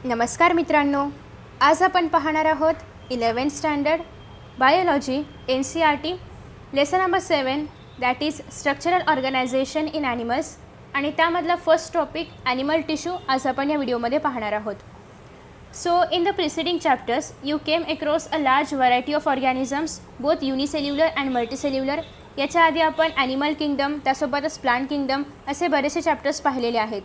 नमस्कार मित्रांनो, आज आपण पाहणार आहोत 11th standard biology NCERT lesson number 7 that is structural organisation in animals आणि त्यामधला फर्स्ट टॉपिक ॲनिमल टिश्यू आज आपण या व्हिडिओमध्ये पाहणार आहोत. So in the preceding chapters you came across a large variety of organisms both unicellular and multicellular. याच्या आधी आपण ॲनिमल किंगडम त्यासोबतच प्लांट किंगडम असे बरेचसे चॅप्टर्स पाहिलेले आहेत.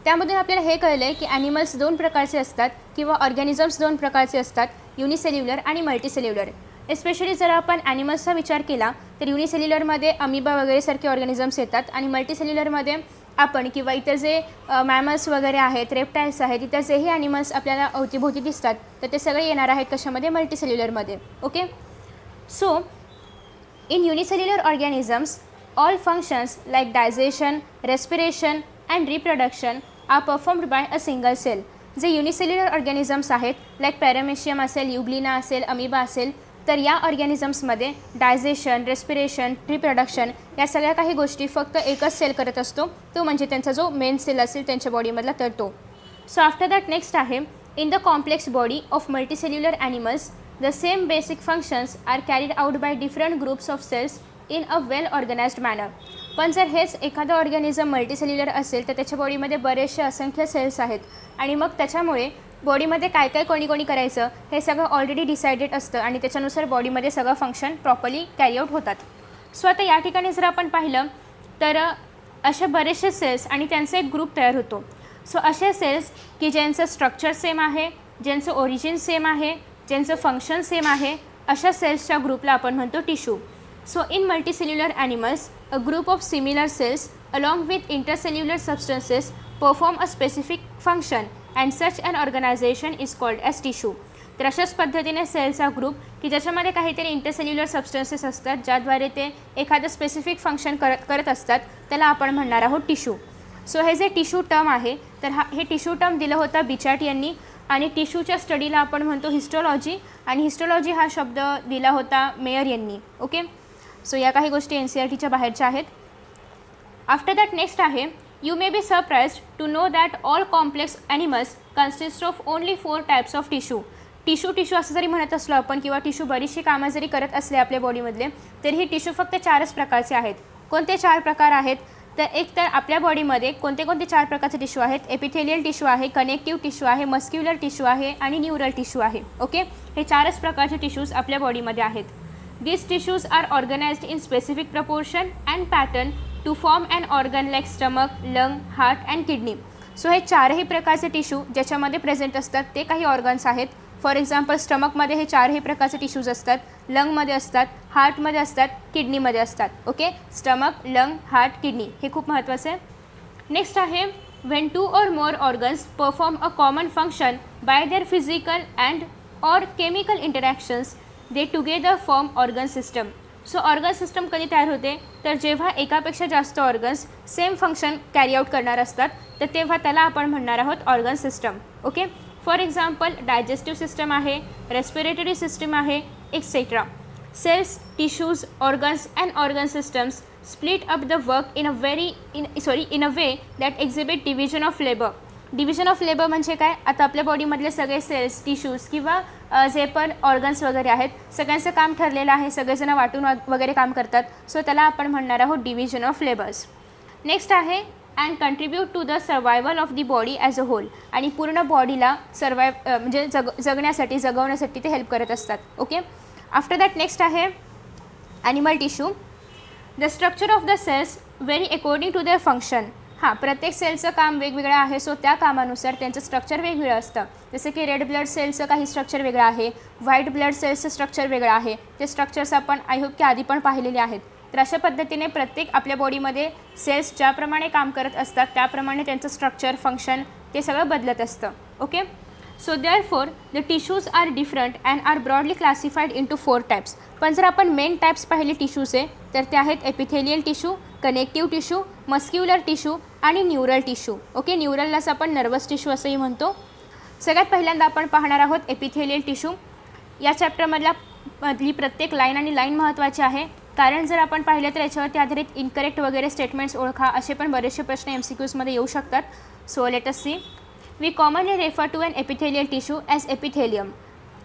त्यामधून आपल्याला हे कळलं आहे की ॲनिमल्स दोन प्रकारचे असतात किंवा ऑर्गॅनिझम्स दोन प्रकारचे असतात, युनिसेल्युलर आणि मल्टीसेल्युलर. एस्पेशली जर आपण ॲनिमल्सचा विचार केला तर युनिसेल्युलरमध्ये अमिबा वगैरे सारखे ऑर्गॅनिझम्स येतात आणि मल्टीसेल्युलरमध्ये आपण किंवा इतर जे मॅमल्स वगैरे आहेत, रेप्टाइल्स आहेत, इतर जेही ॲनिमल्स आपल्याला अवतीभोवती दिसतात तर ते सगळे येणार आहेत कशामध्ये, मल्टीसेल्युलरमध्ये. Okay, so in unicellular organisms all functions like digestion, respiration and reproduction are performed by a single cell. जे युनिसेल्युलर ऑर्गॅनिझम्स आहेत लाईक पॅरामेशियम असेल, युग्लिना असेल, अमिबा असेल, तर या ऑर्गॅनिझम्समध्ये डायजेशन, रेस्पिरेशन, रिप्रोडक्शन या सगळ्या काही गोष्टी फक्त एकच सेल करत असतो, तो म्हणजे त्यांचा जो मेन सेल असेल त्यांच्या बॉडीमधला तर तो. सो आफ्टर दॅट नेक्स्ट आहे in the complex body of multicellular animals the same basic functions are carried out by different groups of cells in a well organised manner. पण जर हेच एखादं ऑर्गॅनिझम मल्टीसेल्युलर असेल तर त्याच्या बॉडीमध्ये बरेचसे असंख्य सेल्स आहेत आणि मग त्याच्यामुळे बॉडीमध्ये काय काय कोणी करायचं हे सगळं ऑलरेडी डिसाइडेड असतं आणि त्याच्यानुसार बॉडीमध्ये सगळं फंक्शन प्रॉपरली कॅरी आउट होतात. सो आता या ठिकाणी जर आपण पाहिलं तर असे बरेचसे सेल्स आणि त्यांचा एक ग्रुप तयार होतो. सो असे सेल्स की ज्यांचं स्ट्रक्चर सेम आहे, ज्यांचं ओरिजिन सेम आहे, ज्यांचं फंक्शन सेम आहे, अशा सेल्सच्या ग्रुपला आपण म्हणतो tissue. So in multicellular animals, a group of similar cells along with intercellular substances perform a specific function and such an organization is called as tissue. तर अशाच पद्धतीने सेलचा ग्रुप की ज्याच्यामध्ये काहीतरी इंटरसेल्युलर सबस्टन्सेस असतात ज्याद्वारे ते एखादं स्पेसिफिक फंक्शन करत असतात त्याला आपण म्हणणार आहोत टिश्यू. सो हे जे टिश्यू टर्म आहे तर हे टिश्यू टर्म दिलं होतं बिचार्ट यांनी आणि टिश्यूच्या स्टडीला आपण म्हणतो हिस्टोलॉजी आणि हिस्टोलॉजी हा शब्द दिला होता मेयर यांनी. ओके, सो या काही गोष्टी NCERTच्या बाहेरच्या आहेत. आफ्टर दॅट नेक्स्ट आहे you may be surprised to know that all complex animals consist of only 4 types of tissue. Tissue असं जरी म्हणत असलो आपण किंवा टिश्यू बरीचशी कामं जरी करत असले आपल्या बॉडीमधले तरी ही टिश्यू फक्त 4च प्रकारचे आहेत. कोणते 4 प्रकार आहेत तर एक तर आपल्या बॉडीमध्ये कोणते 4 प्रकारचे टिश्यू आहेत, एपिथेलियल टिश्यू आहे, कनेक्टिव्ह टिश्यू आहे, मस्क्युलर टिश्यू आहे आणि न्यूरल टिश्यू आहे. ओके, हे 4च प्रकारचे टिश्यूज आपल्या बॉडीमध्ये आहेत. These tissues are organized in specific proportion and pattern to form an organ like stomach, lung, heart and kidney. So हे 4ही प्रकारचे टिश्यू ज्याच्यामध्ये प्रेझेंट असतात ते काही ऑर्गन्स आहेत. फॉर एक्झाम्पल स्टमकमध्ये हे 4ही प्रकारचे टिश्यूज असतात, लंगमध्ये असतात, हार्टमध्ये असतात, किडनीमध्ये असतात. Okay, stomach, lung, heart, kidney हे खूप महत्त्वाचं आहे. नेक्स्ट आहे when 2 or more organs perform a common function by their physical and or chemical interactions they together form organ system. So organ system कधी तयार होते तर जेव्हा एकापेक्षा जास्त organs same function carry out करणार असतात तर तेव्हा त्याला आपण म्हणणार आहोत organ system. Okay, for example digestive system आहे, रेस्पिरेटरी सिस्टम आहे, etcetera. Cells, tissues, organs and organ systems split up the work in a way that exhibit division of labour. Division of labour म्हणजे काय, आता आपल्या बॉडीमधले सगळे cells, tissues किंवा जे पण ऑर्गन्स वगैरे आहेत सगळ्यांचं काम ठरलेलं आहे, सगळेजण वाटून वगैरे काम करतात. सो त्याला आपण म्हणणार आहोत डिव्हिजन ऑफ लेबर्स. नेक्स्ट आहे and contribute to the survival of the body as a whole. आणि पूर्ण बॉडीला म्हणजे जगवण्यासाठी ते हेल्प करत असतात. ओके, आफ्टर दॅट नेक्स्ट आहे animal tissue. The structure of the cells vary according to their function. प्रत्येक सेलचं काम वेगवेगळं आहे. सो त्या कामानुसार त्यांचं स्ट्रक्चर वेगवेगळं असतं. जसं की रेड ब्लड सेलचं काही स्ट्रक्चर वेगळं आहे, व्हाईट ब्लड सेल्सचं स्ट्रक्चर वेगळं आहे. ते स्ट्रक्चर्स आपण आय होप की आधी पण पाहिलेले आहेत. तर अशा पद्धतीने प्रत्येक आपल्या बॉडीमध्ये सेल्स ज्याप्रमाणे काम करत असतात त्याप्रमाणे त्यांचं स्ट्रक्चर, फंक्शन ते सगळं बदलत असतं. Okay, so therefore the tissues are different and are broadly classified into 4 types. पण जर आपण मेन टाईप्स पाहिले टिश्यूचे तर ते आहेत epithelial tissue, connective tissue, muscular tissue आणि न्यूरल टिश्यू. ओके, न्यूरललाच आपण नर्वस टिश्यू असंही म्हणतो. सगळ्यात पहिल्यांदा आपण पाहणार आहोत एपिथेलियल टिश्यू. या चॅप्टरमधली प्रत्येक लाईन आणि लाईन महत्त्वाची आहे कारण जर आपण पाहिलं तर याच्यावरती आधारित इनकरेक्ट वगैरे स्टेटमेंट्स ओळखा असे पण बरेचसे प्रश्न MCQsमध्ये येऊ शकतात. So let us see. We commonly refer to an epithelial tissue as epithelium.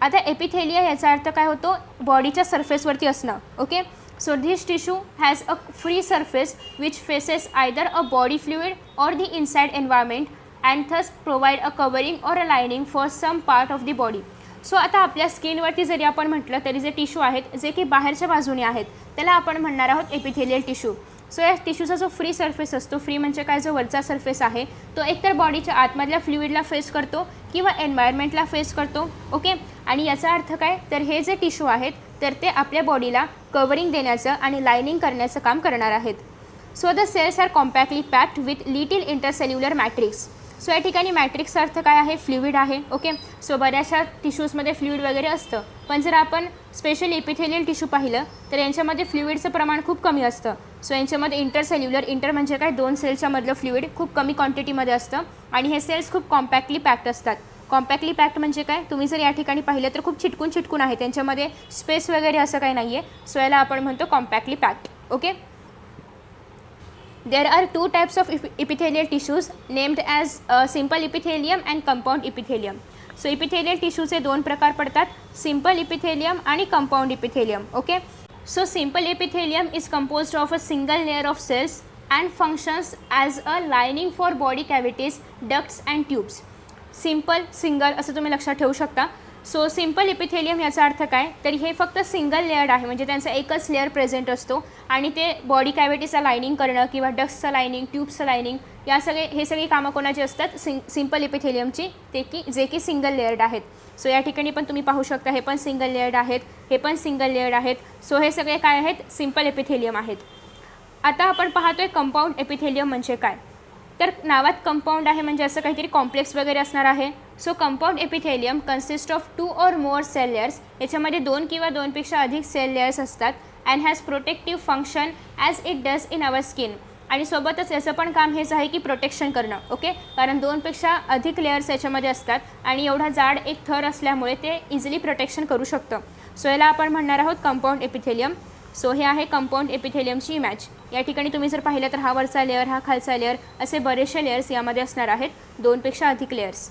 आता एपिथेलिया याचा अर्थ काय होतो, बॉडीच्या सरफेसवरती असणं. Okay, so this tissue has a free surface which faces either a body fluid or the inside environment and thus provide a covering or a lining for some part of the body. So आता आपल्या स्किनवरती जरी आपण म्हटलं तरी जे tissue आहेत जे की बाहेरच्या बाजूने आहेत त्याला आपण म्हणणार आहोत एपिथेलियल टिश्यू. सो या टिश्यूचा जो फ्री सरफेस असतो, फ्री म्हणजे काय, जो वरचा सरफेस आहे तो एकतर बॉडीच्या आतमधल्या फ्लुइडला फेस करतो किंवा एन्व्हायरमेंटला फेस करतो. ओके, आणि याचा अर्थ काय, तर हे जे टिश्यू आहेत तर ते आपल्या बॉडीला कवरिंग देण्याचं आणि लायनिंग करण्याचं काम करणार आहेत. So the cells are compactly packed with little intercellular matrix. So या ठिकाणी मॅट्रिक्सचा अर्थ काय आहे, फ्लुइड आहे. ओके, सो बऱ्याचशा टिश्यूजमध्ये फ्लुइड वगैरे असतं, पण जर आपण स्पेशली एपिथेलियल टिश्यू पाहिलं तर यांच्यामध्ये फ्लुइडचं प्रमाण खूप कमी असतं. सो यांच्यामध्ये इंटर म्हणजे काय, 2 सेल्सच्या मधलं फ्लुइड खूप कमी क्वांटिटीमध्ये असतं आणि हे सेल्स खूप कॉम्पॅक्टली पॅक्ड असतात. कॉम्पॅक्टली पॅक्ड म्हणजे काय, तुम्ही जर या ठिकाणी पाहिलं तर खूप चिटकून आहे, त्यांच्यामध्ये स्पेस वगैरे असं काही नाही आहे. सो याला आपण म्हणतो कॉम्पॅक्टली packed. Okay, there are 2 types of epithelial tissues named as simple epithelium and compound epithelium. So epithelial टिश्यूचे 2 प्रकार पडतात, सिम्पल इपिथेलियम आणि compound epithelium. Okay, so simple epithelium is composed of a single layer of cells and functions as a lining for body cavities, ducts and tubes. Simple, single असं तुम्ही लक्षात ठेवू शकता. So simple epithelium याचा अर्थ काय, तर हे फक्त सिंगल लेअर्ड आहे, म्हणजे त्यांचा एकच लेअर प्रेझेंट असतो आणि ते बॉडी कॅव्हिटीचा लायनिंग करणं किंवा डक्ट्सचं लायनिंग, ट्यूब्सचं लायनिंग हे सगळी कामं कोणाची असतात, सिम्पल इपिथेलियमची, जे की सिंगल लेअर्ड आहेत. सो या ठिकाणी पण तुम्ही पाहू शकता हे पण सिंगल लेअर्ड आहेत, हे पण सिंगल लेअर्ड आहेत. सो हे सगळे काय आहेत, सिम्पल एपिथेलियम आहेत. आता आपण पाहतोय कंपाऊंड एपिथेलियम म्हणजे काय, तर नावात कंपाऊंड आहे म्हणजे असं काहीतरी कॉम्प्लेक्स वगैरे असणार आहे. So compound epithelium consist of 2 or more cell layers. याच्यामध्ये 2 किंवा 2 पेक्षा अधिक सेल लेयर्स असतात and has protective function as it does in our skin. आणि सोबतच याचं पण काम हेच आहे की प्रोटेक्शन करणं. ओके, कारण 2 पेक्षा अधिक लेयर्स याच्यामध्ये असतात आणि एवढा जाड एक थर असल्यामुळे ते इझिली प्रोटेक्शन करू शकतं. सो याला आपण म्हणणार आहोत कंपाऊंड एपिथेलियम. सो हे आहे कंपाऊंड एपिथेलियमची इमेज. या ठिकाणी तुम्ही जर पाहिलं तर हा वरचा लेअर, हा खालचा लेअर, असे बरेचसे लेयर्स यामध्ये असणार आहेत, 2 पेक्षा अधिक लेयर्स.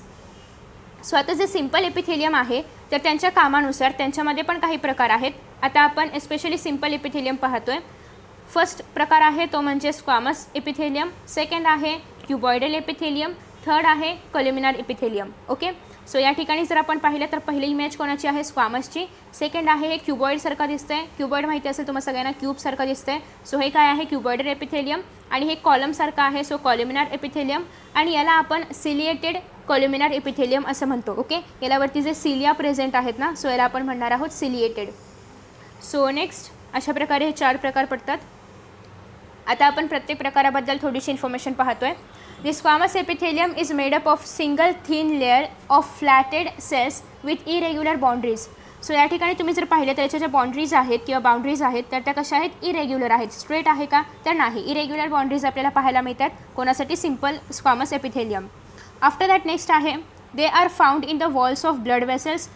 सो आता जे सिम्पल एपिथेलियम आहे तर त्यांच्या कामानुसार त्यांच्यामध्ये पण काही प्रकार आहेत. आता आपण एस्पेशली सिम्पल एपिथेलियम पाहतोय. फर्स्ट प्रकार आहे तो म्हणजे स्क्वामस एपिथेलियम, सेकंड आहे क्युबॉइडल एपिथेलियम, थर्ड आहे कोल्युमिनार एपिथेलियम. ओके, सो या ठिकाणी जर आपण पाहिलं तर पहिली इमेज कोणाची आहे, स्क्वामसची. सेकंड आहे हे क्युबॉइडसारखं दिसतंय, क्युबॉइड माहिती असेल तुम्हाला सगळ्यांना, क्यूबसारखं दिसतंय. सो हे काय आहे, क्युबॉइडल एपिथेलियम. आणि हे कॉलमसारखं आहे, सो कोल्युमिनार एपिथेलियम. आणि याला आपण सिलिएटेड कोल्युमिनार एपिथेलियम असं म्हणतो. ओके, यालावरती जे सिलिया प्रेझेंट आहेत ना, सो याला आपण म्हणणार आहोत सिलिएटेड. सो नेक्स्ट अशा प्रकारे हे 4 प्रकार पडतात. आता आपण प्रत्येक प्रकाराबद्दल थोडीशी इन्फॉर्मेशन पाहतोय. The squamous epithelium is made up of single thin layer of flatted cells with irregular boundaries. So या ठिकाणी तुम्ही जर पाहिलं तर याच्या ज्या बाउंड्रीज आहेत किंवा बाउंड्रीज आहेत तर त्या कशा आहेत, इरेग्युलर आहेत. स्ट्रेट आहे का, तर नाही, इरेग्युलर बाउंड्रीज आपल्याला पाहायला मिळतात कोणासाठी, simple squamous epithelium. After that next आहे they are found in the walls of blood vessels.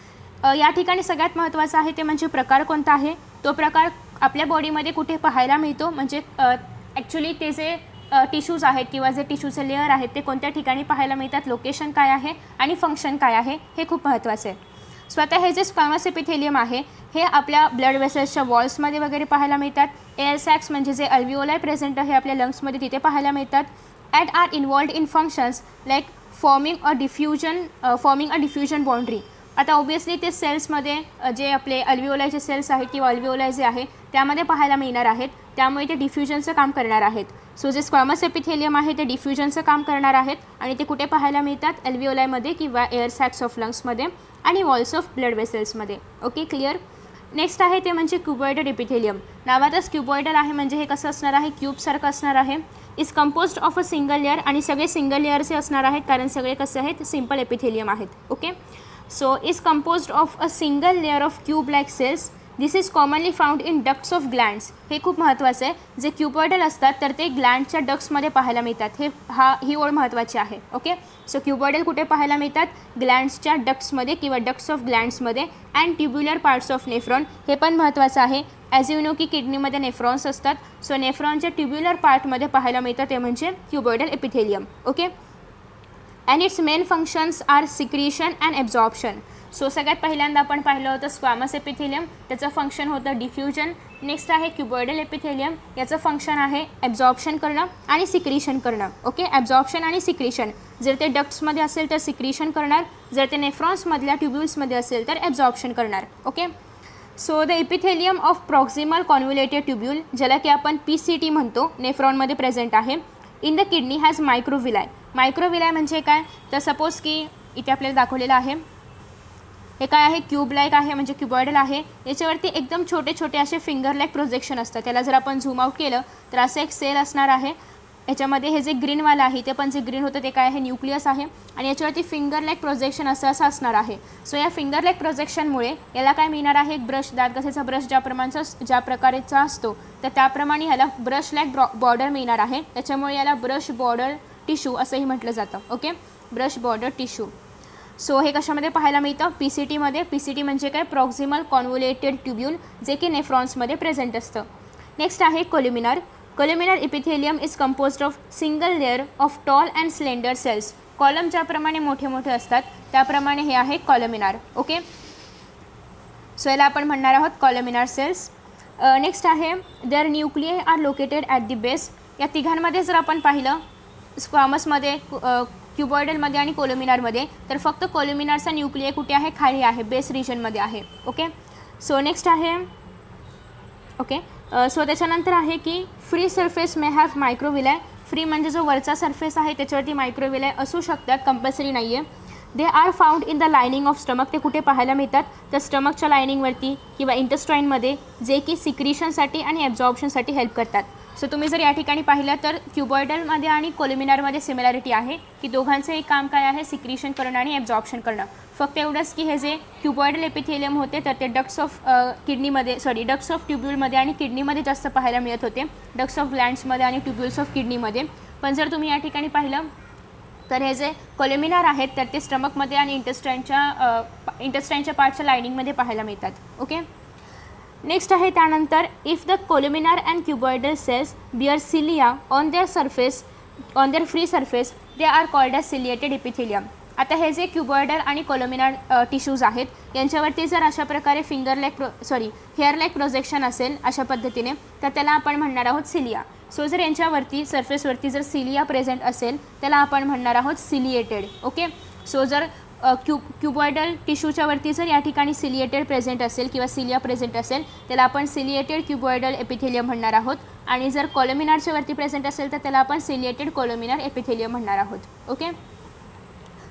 या ठिकाणी सगळ्यात महत्त्वाचं आहे ते म्हणजे प्रकार कोणता आहे. तो प्रकार आपल्या बॉडीमध्ये कुठे पाहायला मिळतो, म्हणजे ॲक्च्युली ते जे टिश्यूज आहेत किंवा जे टिश्यूचे लेअर आहेत ते कोणत्या ठिकाणी पाहायला मिळतात, लोकेशन काय आहे आणि फंक्शन काय आहे, हे खूप महत्त्वाचं आहे. सो आता हे जे स्क्वामस एपिथेलियम आहे हे आपल्या ब्लड वेसल्सच्या वॉल्समध्ये वगैरे पाहायला मिळतात. एअर सॅक्स म्हणजे जे अल्व्हिओलाई प्रेझेंट आहे आपल्या लंग्समध्ये तिथे पाहायला मिळतात. At are involved in functions like forming a diffusion boundary. आता ऑब्वियसली ते सेल्समध्ये जे आपले अल्व्हिओलायचे सेल्स आहेत किंवा अल्व्हिओलाई जे आहे त्यामध्ये पाहायला मिळणार आहेत, त्यामुळे ते डिफ्युजनचं काम करणार आहेत. सो जे स्क्वामस एपिथेलियम आहे ते डिफ्युजनचं काम करणार आहेत आणि ते कुठे पाहायला मिळतात, अल्व्हिओलायमध्ये किंवा एअर सॅक्स ऑफ लंग्समध्ये आणि वॉल्स ऑफ ब्लड वेसल्समध्ये. Okay, clear. नेक्स्ट आहे ते म्हणजे क्युबॉइडल एपिथेलियम. नावातच क्युबॉइडल आहे म्हणजे हे कसं असणार आहे, क्यूबसारखं असणार आहे. Is composed of a single layer, आणि सगळे सिंगल लेअरचे असणार आहेत कारण सगळे कसे आहेत, सिम्पल एपिथेलियम आहेत. Okay, so is composed of a single layer of cube like cells. This is commonly found in ducts of glands. हे खूप महत्त्वाचं आहे. जे क्युबॉइडल असतात तर ते ग्लँडच्या डक्ट्समध्ये पाहायला मिळतात. ही ओळ महत्त्वाची आहे. ओके, सो क्युबॉइडल कुठे पाहायला मिळतात, ग्लँड्सच्या डक्ट्समध्ये किंवा डक्ट्स ऑफ ग्लँड्समध्ये. And tubular parts of nephron, हे पण महत्त्वाचं आहे. ॲज यू नो की किडनीमध्ये नेफ्रॉन्स असतात, सो नेफ्रॉनच्या ट्युब्युलर पार्टमध्ये पाहायला मिळतं ते म्हणजे cuboidal epithelium. Okay, and its main functions are secretion and absorption. So सगळ्यात पहिल्यांदा आपण पाहिलं होतं स्क्वॅमस एपिथेलियम, त्याचं फंक्शन होतं डिफ्युजन. नेक्स्ट आहे क्युबॉइडल एपिथेलियम, याचं फंक्शन आहे ॲब्झॉर्प्शन करणं आणि सिक्रिशन करणं. ओके, ॲब्झॉर्प्शन आणि सिक्रिशन. जर ते डक्ट्समध्ये असेल तर सिक्रिशन करणार, जर ते नेफ्रॉन्समधल्या ट्युब्युल्समध्ये असेल तर ॲब्झॉर्प्शन करणार. Okay, so the epithelium of proximal convoluted tubule, ज्याला की आपण PCT म्हणतो, नेफ्रॉनमध्ये प्रेझेंट आहे. In the kidney has microvilli. Microvilli म्हणजे काय, तर सपोज की इथे आपल्याला दाखवलेलं आहे, हे काय आहे, क्यूब लाईक आहे, म्हणजे क्युबॉइडल आहे. याच्यावरती एकदम छोटे छोटे असे फिंगर लाईक प्रोजेक्शन असतात. त्याला जर आपण झूम आउट केलं तर असं एक सेल असणार आहे. याच्यामध्ये हे जे ग्रीनवालं आहे ते पण जे ग्रीन होतं ते काय आहे, न्यूक्लियस आहे. आणि याच्यावरती फिंगर लाईक प्रोजेक्शन असं असणार आहे. सो या फिंगर लाईक प्रोजेक्शनमुळे याला काय मिळणार आहे, एक ब्रश, दात घासायचा ब्रश ज्या प्रकारेचा असतो तर त्याप्रमाणे ह्याला ब्रश लाईक बॉर्डर मिळणार आहे. त्याच्यामुळे याला ब्रश बॉर्डर टिश्यू असंही म्हटलं जातं. Okay, brush border tissue. So हे कशामध्ये पाहायला मिळतं, PCTमध्ये. PCT म्हणजे काय, प्रॉक्झिमल कॉन्व्होलेटेड ट्युब्यूल, जे की नेफ्रॉन्समध्ये प्रेझेंट असतं. नेक्स्ट आहे columnar. Columnar epithelium is composed of single layer of tall and slender cells. Column ज्याप्रमाणे मोठे मोठे असतात त्याप्रमाणे हे आहे कॉलमिनार. ओके, सो याला आपण म्हणणार आहोत कॉलमिनार सेल्स. नेक्स्ट आहे their nuclei are located at the base. या तिघांमध्ये जर आपण पाहिलं, स्क्वॅमसमध्ये, क्युबॉइडलमध्ये आणि कोल्युमिनारमध्ये, तर फक्त कोल्युमिनारचा न्यूक्लिय कुठे आहे, खाली आहे, बेस रिजनमध्ये आहे. ओके, सो नेक्स्ट आहे, ओके, सो त्याच्यानंतर आहे की free surface may have microvilli. Free म्हणजे जो वरचा सरफेस आहे त्याच्यावरती मायक्रोविलाय असू शकतात, कंपल्सरी नाही आहे. They are found in the lining of stomach. ते कुठे पाहायला मिळतात, तर स्टमकच्या लायनिंगवरती किंवा इंटेस्टाईनमध्ये, जे की सिक्रिशनसाठी आणि ॲब्झॉर्प्शनसाठी हेल्प करतात. सो तुम्ही जर या ठिकाणी पाहिलं तर क्युबॉइडलमध्ये आणि कोल्युमिनारमध्ये सिमिलॅरिटी आहे की दोघांचं एक काम काय आहे, सिक्रिशन करणं आणि ॲब्झॉर्प्शन करणं. फक्त एवढंच की हे जे क्युबॉइडल एपिथेलियम होते तर ते डक्ट्स ऑफ ट्युब्यूलमध्ये आणि किडनीमध्ये जास्त पाहायला मिळत होते, डक्ट्स ऑफ ग्लँड्समध्ये आणि ट्युब्यूल्स ऑफ किडनीमध्ये. पण जर तुम्ही या ठिकाणी पाहिलं तर हे जे कोल्युमिनार आहेत तर ते स्टमकमध्ये आणि इंटेस्टाईनच्या पार्टच्या लायनिंगमध्ये पाहायला मिळतात. ओके, नेक्स्ट आहे त्यानंतर, if the columnar and cuboidal cells bear cilia on their free surface they are called as ciliated epithelium. आता हे जे क्युबॉइडल आणि कोल्युमिनार टिश्यूज आहेत यांच्यावरती जर अशा प्रकारे हेअर लाईक प्रोजेक्शन असेल अशा पद्धतीने, तर त्याला आपण म्हणणार आहोत सिलिया. सो जर यांच्यावरती सरफेसवरती जर सिलिया प्रेझेंट असेल त्याला आपण म्हणणार आहोत सिलिएटेड. ओके, सो जर क्युबॉइडल टिश्यूच्या वरती जर या ठिकाणी सिलिएटेड प्रेझेंट असेल किंवा सिलिया प्रेझेंट असेल त्याला आपण सिलिएटेड क्युबॉइडल एपिथेलियम म्हणणार आहोत. आणि जर कोल्युमिनारच्या वरती प्रेझेंट असेल तर त्याला आपण सिलिएटेड कोल्युमिनार एपिथेलियम म्हणणार आहोत. ओके,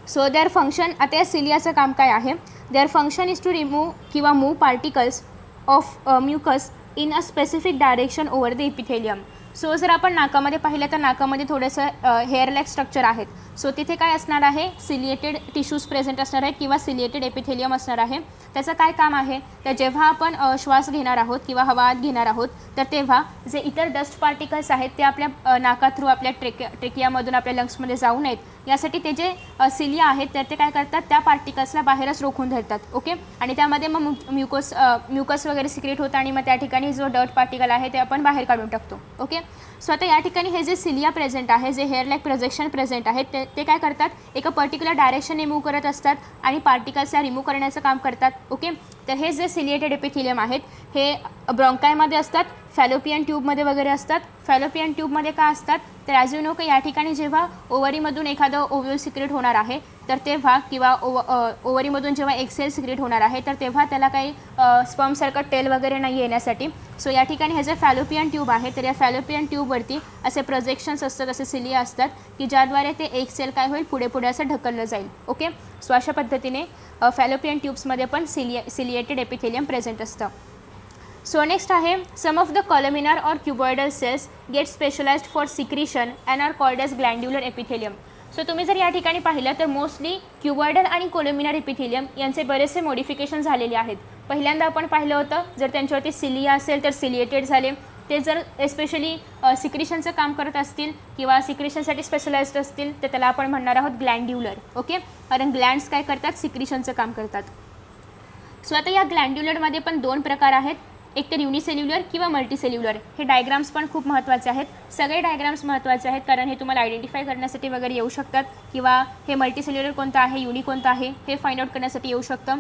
सो देअर फंक्शन, आता या सिलियाचं काम काय आहे, their function is to remove किंवा move particles of mucus in a specific direction over the epithelium. So जर आपण नाकामध्ये पाहिलं तर नाकामध्ये थोडंसं हेअर लाईक स्ट्रक्चर आहेत. सो तिथे काय असणार आहे, सिलिएटेड टिश्यूज प्रेझेंट असणार आहेत किंवा सिलिएटेड एपिथेलियम असणार आहे. त्याचं काय काम आहे, तर जेव्हा आपण श्वास घेणार आहोत किंवा हवा आत घेणार आहोत तर तेव्हा जे इतर डस्ट पार्टिकल्स आहेत ते आपल्या नाका थ्रू आपल्या ट्रेकियामधून आपल्या लंग्समध्ये जाऊ नयेत यासाठी ते जे सिलिया आहेत तर ते काय करतात, त्या पार्टिकल्सला बाहेरच रोखून धरतात. ओके, आणि त्यामध्ये मग म्युकस वगैरे सिक्रेट होतं आणि मग त्या ठिकाणी जो डर्ट पार्टिकल आहे ते आपण बाहेर काढून टाकतो. ओके, सो आता या ठिकाणी हे जे सिलिया प्रेझेंट आहे, जे हेअर लाईक प्रोजेक्शन प्रेझेंट आहेत ते काय करतात, एका पर्टिक्युलर डायरेक्शनने मूव्ह करत असतात आणि पार्टिकल्सला रिमूव्ह करण्याचं काम करतात. ओके, तर हे जे सिलिएटेड एपिथेलियम आहेत हे ब्रॉन्कायमध्ये असतात, फॅलोपियन ट्यूबमध्ये वगैरे असतात. फॅलोपियन ट्यूबमध्ये का असतात, तर ॲज यू नो की या ठिकाणी जेव्हा ओव्हरीमधून एखादं ओव्ह्यूल सिक्रेट होणार आहे तर तेव्हा किंवा ओव्हरीमधून जेव्हा एक्सेल सिक्रेट होणार आहे तर तेव्हा त्याला काही स्पर्मसारखं टेल वगैरे नाही येण्यासाठी. सो या ठिकाणी हे जे फॅलोपियन ट्यूब आहे तर या फॅलोपियन ट्यूबवरती असे प्रोजेक्शन्स असतात, असे सिलिया असतात की ज्याद्वारे ते एक सेल काय होईल, पुढे पुढे असं ढकललं जाईल. ओके, सो अशा पद्धतीने फॅलोपियन ट्यूब्समध्ये पण सिलिएटेड एपिथेलियम प्रेझेंट असतं. सो नेक्स्ट आहे, some of the columnar or cuboidal cells get specialised for secretion and are called as glandular epithelium. So तुम्ही जर या ठिकाणी पाहिलं तर मोस्टली क्युबॉइडल आणि कोल्युमिनार एपिथेलियम यांचे बरेचसे मॉडिफिकेशन झालेले आहेत. पहिल्यांदा आपण पाहिलं होतं जर त्यांच्यावरती सिलिया असेल तर सिलिएटेड झाले. ते जर एस्पेशली सिक्रिशनचं काम करत असतील किंवा सिक्रिशनसाठी स्पेशलाइज्ड असतील तर त्याला आपण म्हणणार आहोत ग्लँड्युलर. ओके, कारण ग्लँड्स काय करतात, सिक्रिशनचं काम करतात. सो आता या ग्लँड्युलरमध्ये पण दोन प्रकार आहेत. एक तर युनिसेल्युलर किंवा मल्टीसेल्युलर. हे डायग्राम्स पण खूप महत्त्वाचे आहेत. सगळे डायग्राम्स महत्त्वाचे आहेत कारण हे तुम्हाला आयडेंटिफाय करण्यासाठी वगैरे येऊ शकतात किंवा हे मल्टीसेल्युलर कोणतं आहे, युनि कोणतं आहे हे फाइंड आउट करण्यासाठी येऊ शकतं.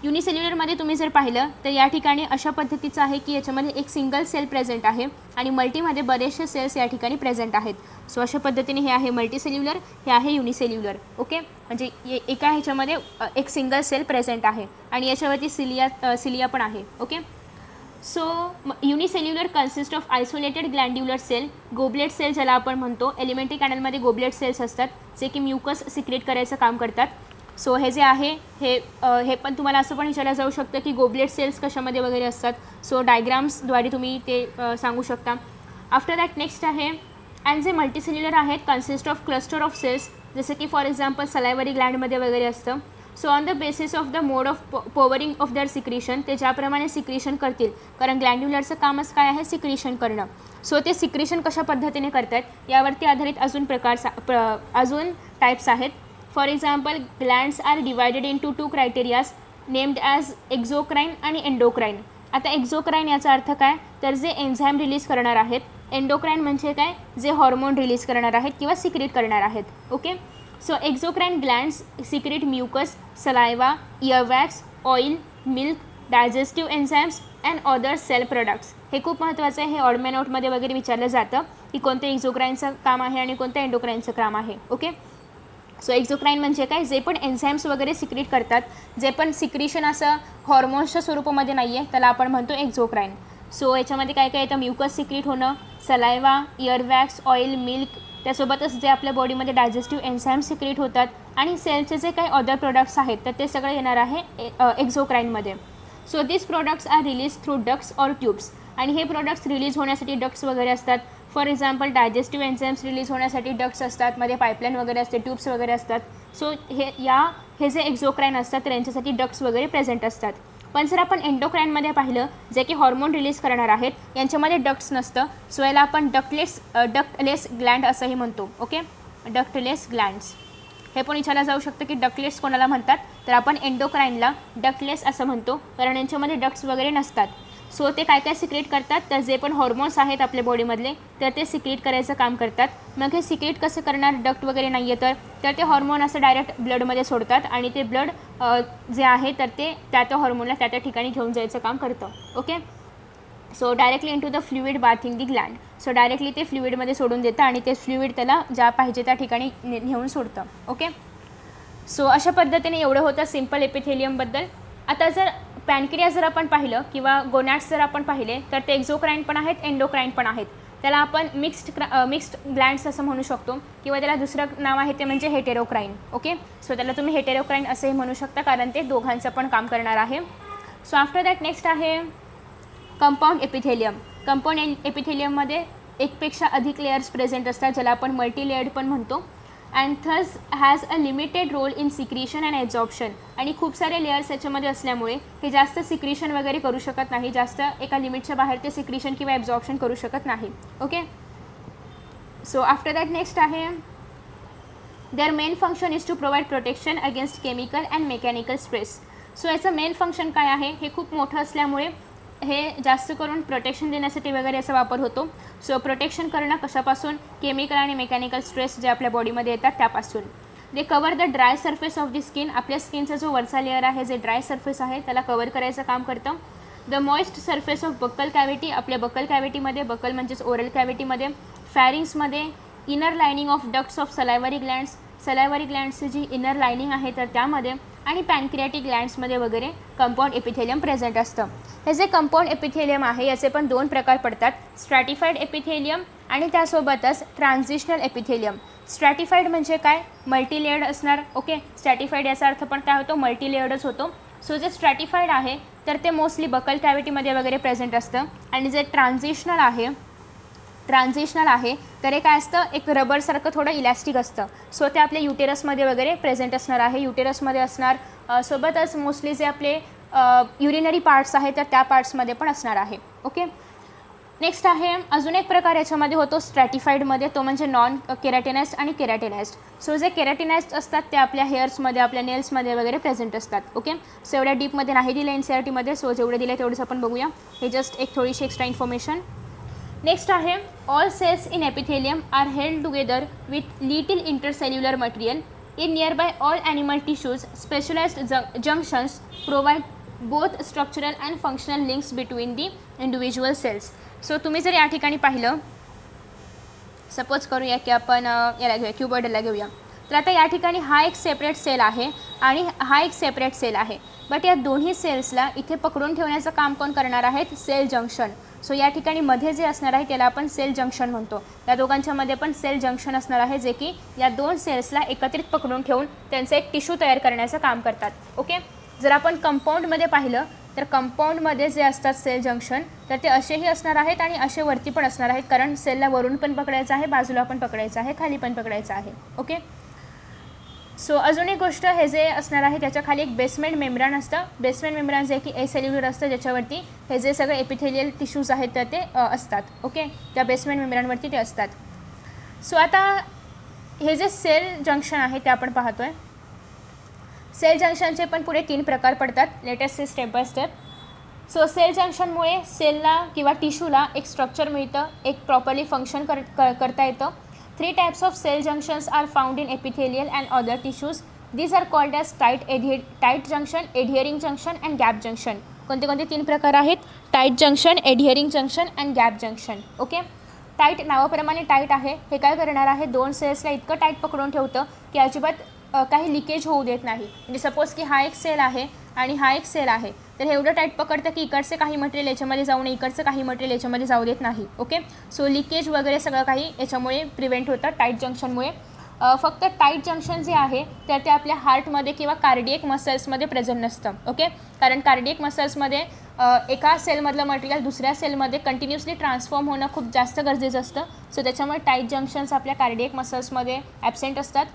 युनिसेल्युलरमध्ये तुम्ही जर पाहिलं तर या ठिकाणी अशा पद्धतीचं आहे की याच्यामध्ये एक सिंगल सेल प्रेझेंट आहे आणि मल्टीमध्ये बरेचसे सेल्स या ठिकाणी प्रेझेंट आहेत. सो अशा पद्धतीने हे आहे मल्टीसेल्युलर, हे आहे युनिसेल्युलर. ओके, म्हणजे एका ह्याच्यामध्ये एक सिंगल सेल प्रेझेंट आहे आणि याच्यावरती सिलिया पण आहे. Okay, so unicellular consist of isolated glandular cell, goblet cell ज्याला आपण म्हणतो. एलिमेंटरी कॅनलमध्ये गोबलेट सेल्स असतात जे की म्युकस सिक्रेट करायचं काम करतात. सो हे जे आहे हे पण तुम्हाला असं पण विचारलं जाऊ शकतं की गोबलेट सेल्स कशामध्ये वगैरे असतात. सो डायग्राम्सद्वारे तुम्ही ते सांगू शकता. आफ्टर दॅट नेक्स्ट आहे अँड जे मल्टीसेल्युलर आहेत consist of cluster of cells, जसं की फॉर एक्झाम्पल सलायवरी ग्लँडमध्ये वगैरे असतं. So on the basis of the mode of pouring of their secretion, ते ज्याप्रमाणे सिक्रिशन करतील, कारण ग्लँड्युलरचं कामच काय आहे, सिक्रिशन करणं. सो ते सिक्रिशन कशा पद्धतीने करतात यावरती आधारित अजून टाईप्स आहेत. For example glands are divided into criterias named as exocrine आणि एंडोक्राईन. आता एक्झोक्राईन याचा अर्थ काय, तर जे एन्झाईम रिलीज करणार आहेत. एंडोक्राईन म्हणजे काय, जे हॉर्मोन रिलीज करणार आहेत किंवा सिक्रेट करणार आहेत. Okay, so exocrine glands secrete mucus, saliva, earwax, oil, milk, digestive enzymes and other cell products. हे खूप महत्त्वाचं आहे. हे ऑडमॅन आउटमध्ये वगैरे विचारलं जातं की कोणतं एक्झोक्राईनचं काम आहे आणि कोणतं एंडोक्राईनचं काम आहे. ओके, सो एक्झोक्राईन म्हणजे काय, जे पण एन्झाईम्स वगैरे सिक्रेट करतात, जे पण सिक्रिशन असं हॉर्मोन्सच्या स्वरूपामध्ये नाही आहे, त्याला आपण म्हणतो एक्झोक्राईन. सो याच्यामध्ये काय काय येतं, म्युकस सिक्रेट होणं, सलायवा, इयरवॅक्स, ऑइल, मिल्क, त्यासोबतच जे आपल्या बॉडीमध्ये डायजेस्टिव्ह एन्झाईम सिक्रेट होतात आणि सेलचे जे काही अदर प्रोडक्ट्स आहेत तर ते सगळं येणार आहे एक्झोक्राईनमध्ये. So this products are release through ducts or tubes, आणि हे प्रोडक्ट्स रिलीज होण्यासाठी डक्ट्स वगैरे असतात. For example digestive enzymes release होण्यासाठी डक्ट्स असतात, मध्ये पाईपलाईन वगैरे असते, ट्यूब्स वगैरे असतात. सो हे जे एक्झोक्राईन असतात तर यांच्यासाठी डक्ट्स वगैरे प्रेझेंट असतात. पण जर आपण एंडोक्राईनमध्ये पाहिलं, जे की हॉर्मोन रिलीज करणार आहेत, यांच्यामध्ये डक्ट्स नसतं. सो याला आपण डक्टलेस ग्लँड असंही म्हणतो. Okay, ductless glands. हे पण विचारलं जाऊ शकतं की डक्टलेस कोणाला म्हणतात, तर आपण एंडोक्राईनला डक्टलेस असं म्हणतो कारण यांच्यामध्ये डक्ट्स वगैरे नसतात. सो ते काय काय सिक्रेट करतात, तर जे पण हॉर्मोन्स आहेत आपल्या बॉडीमधले तर ते सिक्रेट करायचं काम करतात. मग हे सिक्रेट कसं करणार, डक्ट वगैरे नाही आहे तर ते हॉर्मोन असं डायरेक्ट ब्लडमध्ये सोडतात आणि ते ब्लड जे आहे तर ते त्या हॉर्मोनला त्या ठिकाणी घेऊन जायचं काम करतं. Okay, so directly into the fluid bathing the gland. So directly ते फ्लुइडमध्ये सोडून देतं आणि ते फ्लुइड त्याला ज्या पाहिजे त्या ठिकाणी नेऊन सोडतं. ओके, सो अशा पद्धतीने एवढं होतं सिम्पल एपिथेलियमबद्दल. आता जर पॅनक्रियास जर आपण पाहिलं किंवा गोनॅड्स जर आपण पाहिले तर ते एक्झोक्राईन पण आहेत, एंडोक्राईन पण आहेत. त्याला आपण मिक्स्ड ग्लँड्स असं म्हणू शकतो किंवा त्याला दुसरं नाव आहे ते म्हणजे हेटेरोक्राईन. ओके, सो त्याला तुम्ही हेटेरोक्राईन असंही म्हणू शकता कारण ते दोघांचं पण काम करणार आहे. सो आफ्टर दॅट नेक्स्ट आहे कंपाऊंड एपिथेलियम. कंपाऊंड एपिथेलियममध्ये एकपेक्षा अधिक लेयर्स प्रेझेंट असतात ज्याला आपण मल्टी लेयर्ड पण म्हणतो. And thus has a limited role in secretion and absorption. आणि खूप सारे लेयर्स याच्यामध्ये असल्यामुळे हे जास्त सिक्रिशन वगैरे करू शकत नाही, जास्त एका लिमिटच्या बाहेर ते सिक्रिशन किंवा ॲब्झॉर्प्शन करू शकत नाही. Okay, so after that next आहे their main function is to provide protection against chemical and mechanical stress. So याचं मेन फंक्शन काय आहे, हे खूप मोठं असल्यामुळे हे जास्त करून प्रोटेक्शन देण्यासाठी वगैरे याचा वापर होतो. सो प्रोटेक्शन करणं कशापासून, केमिकल आणि मेकॅनिकल स्ट्रेस जे आपल्या बॉडीमध्ये येतात त्यापासून. They cover the dry surface of the skin. आपल्या स्किनचा जो वरचा लेअर आहे, जे ड्राय सरफेस आहे त्याला कवर करायचं काम करतं. The moist surface of buccal cavity. आपल्या बक्कल कॅव्हिटीमध्ये, बक्कल म्हणजेच ओरल कॅव्हिटीमध्ये, फॅरिंग्समध्ये, inner lining of ducts of salivary glands. Salivary ग्लँड्सची जी इनर लायनिंग आहे तर त्यामध्ये, आणि पॅनक्रियाटिक ग्लँड्समध्ये वगैरे कंपाऊंड एपिथेलियम प्रेझेंट असतं. हे जे कंपाऊंड एपिथेलियम आहे याचे पण दोन प्रकार पडतात, स्ट्रॅटिफाईड एपिथेलियम आणि त्यासोबतच ट्रान्झिशनल एपिथेलियम. स्ट्रॅटिफाईड म्हणजे काय, मल्टी लेयर्ड असणार. ओके, स्ट्रॅटिफाईड याचा अर्थ पण काय होतो, मल्टी लेयर्डच होतो. सो जे स्ट्रॅटिफाईड आहे तर ते मोस्टली बकल कॅव्हिटीमध्ये वगैरे प्रेझेंट असतं. आणि जे ट्रान्झिशनल आहे तर हे काय असतं, एक रबरसारखं थोडं इलॅस्टिक असतं. सो ते आपल्या युटेरसमध्ये वगैरे प्रेझेंट असणार आहे, युटेरसमध्ये असणार. सोबतच मोस्टली जे आपले युरिनरी पार्ट्स आहेत तर त्या पार्ट्समध्ये पण असणार आहे. ओके, नेक्स्ट आहे अजून एक प्रकार याच्यामध्ये होतो स्ट्रॅटिफाईडमध्ये, तो म्हणजे नॉन केराटिनाइज्ड आणि केराटिनाइज्ड. सो जे केराटिनाइज्ड असतात ते आपल्या हेअर्समध्ये, आपल्या नेल्समध्ये वगैरे प्रेझेंट असतात. ओके, सो एवढ्या डीपमध्ये नाही दिलं NCERTमध्ये, सो जेवढे दिले तेवढेच आपण बघूया. हे जस्ट एक थोडीशी एक्स्ट्रा इन्फॉर्मेशन. नेक्स्ट आहे all cells in epithelium are held together with little intercellular material in nearby all animal tissues. Specialised junctions provide both structural and functional links between the individual cells. So तुम्ही जर या ठिकाणी पाहिलं, suppose करूया की आपण याला घेऊया, क्युबॉइडला घेऊया. तर आता या ठिकाणी हा एक सेपरेट सेल आहे आणि हा एक सेपरेट सेल आहे, बट या दोन्ही सेल्सला इथे पकडून ठेवण्याचं काम कोण करणार आहेत? Sale junction. सो या ठिकाणी मध्ये जे असणार आहे त्याला आपण सेल जंक्शन म्हणतो. या दोघांच्या मध्ये पण सेल जंक्शन असणार आहे, जे की या दोन सेल्सला एकत्रित पकडून ठेवून त्यांचं एक टिश्यू तयार करण्याचं काम करतात. ओके, जर आपण कंपाऊंडमध्ये पाहिलं तर कंपाऊंडमध्ये जे असतात सेल जंक्शन, तर ते असेही असणार आहेत आणि असे वरती पण असणार आहेत, कारण सेलला वरून पण पकडायचं आहे, बाजूला पण पकडायचं आहे, खाली पण पकडायचं आहे. ओके, सो अजून एक गोष्ट, हे जे असणार आहे त्याच्या खाली एक बेसमेंट मेम्ब्रान असतं. बेसमेंट मेम्ब्रान जे की एसेल्युलर असतं, ज्याच्यावरती हे जे सगळे एपिथेलियल टिश्यूज आहेत तर ते असतात. ओके, त्या बेसमेंट मेम्ब्रानवरती ते असतात. सो आता हे जे सेल जंक्शन आहे ते आपण पाहतोय. सेल जंक्शनचे पण पुढे 3 प्रकार पडतात. Let us see step by step. So cell जंक्शनमुळे सेलला किंवा टिश्यूला एक स्ट्रक्चर मिळतं, एक प्रॉपरली फंक्शन करता येतं. 3 types of cell junctions are found in epithelial and other tissues. These are called as tight junction, adhering junction and gap junction. कोणते कोणते 3 प्रकार आहेत? Tight junction, adhering junction and gap junction. Okay, tight नावाप्रमाणे tight आहे. हे काय करणार आहे? 2 सेल्सला इतकं टाईट पकडून ठेवतं की अजिबात काही लिकेज होऊ देत नाही. म्हणजे सपोज की हा एक सेल आहे आणि हा एक सेल आहे, तर हे एवढं टाईट पकडतं की इकडचे काही मटेरियल याच्यामध्ये जाऊ नये, इकडचं काही मटेरियल याच्यामध्ये जाऊ देत नाही. ओके, सो लिकेज वगैरे सगळं काही याच्यामुळे प्रिव्हेंट होतं टाईट जंक्शनमुळे. फक्त टाईट जंक्शन जे आहे तर ते आपल्या हार्टमध्ये किंवा कार्डिएक मसल्समध्ये प्रेझेंट नसतं. ओके, कारण कार्डिएक मसल्समध्ये एका सेलमधलं मटेरियल दुसऱ्या सेलमध्ये कंटिन्युअसली ट्रान्सफॉर्म होणं खूप जास्त गरजेचं असतं. सो त्याच्यामुळे टाईट जंक्शन्स आपल्या कार्डिएक मसल्समध्ये ॲबसेंट असतात.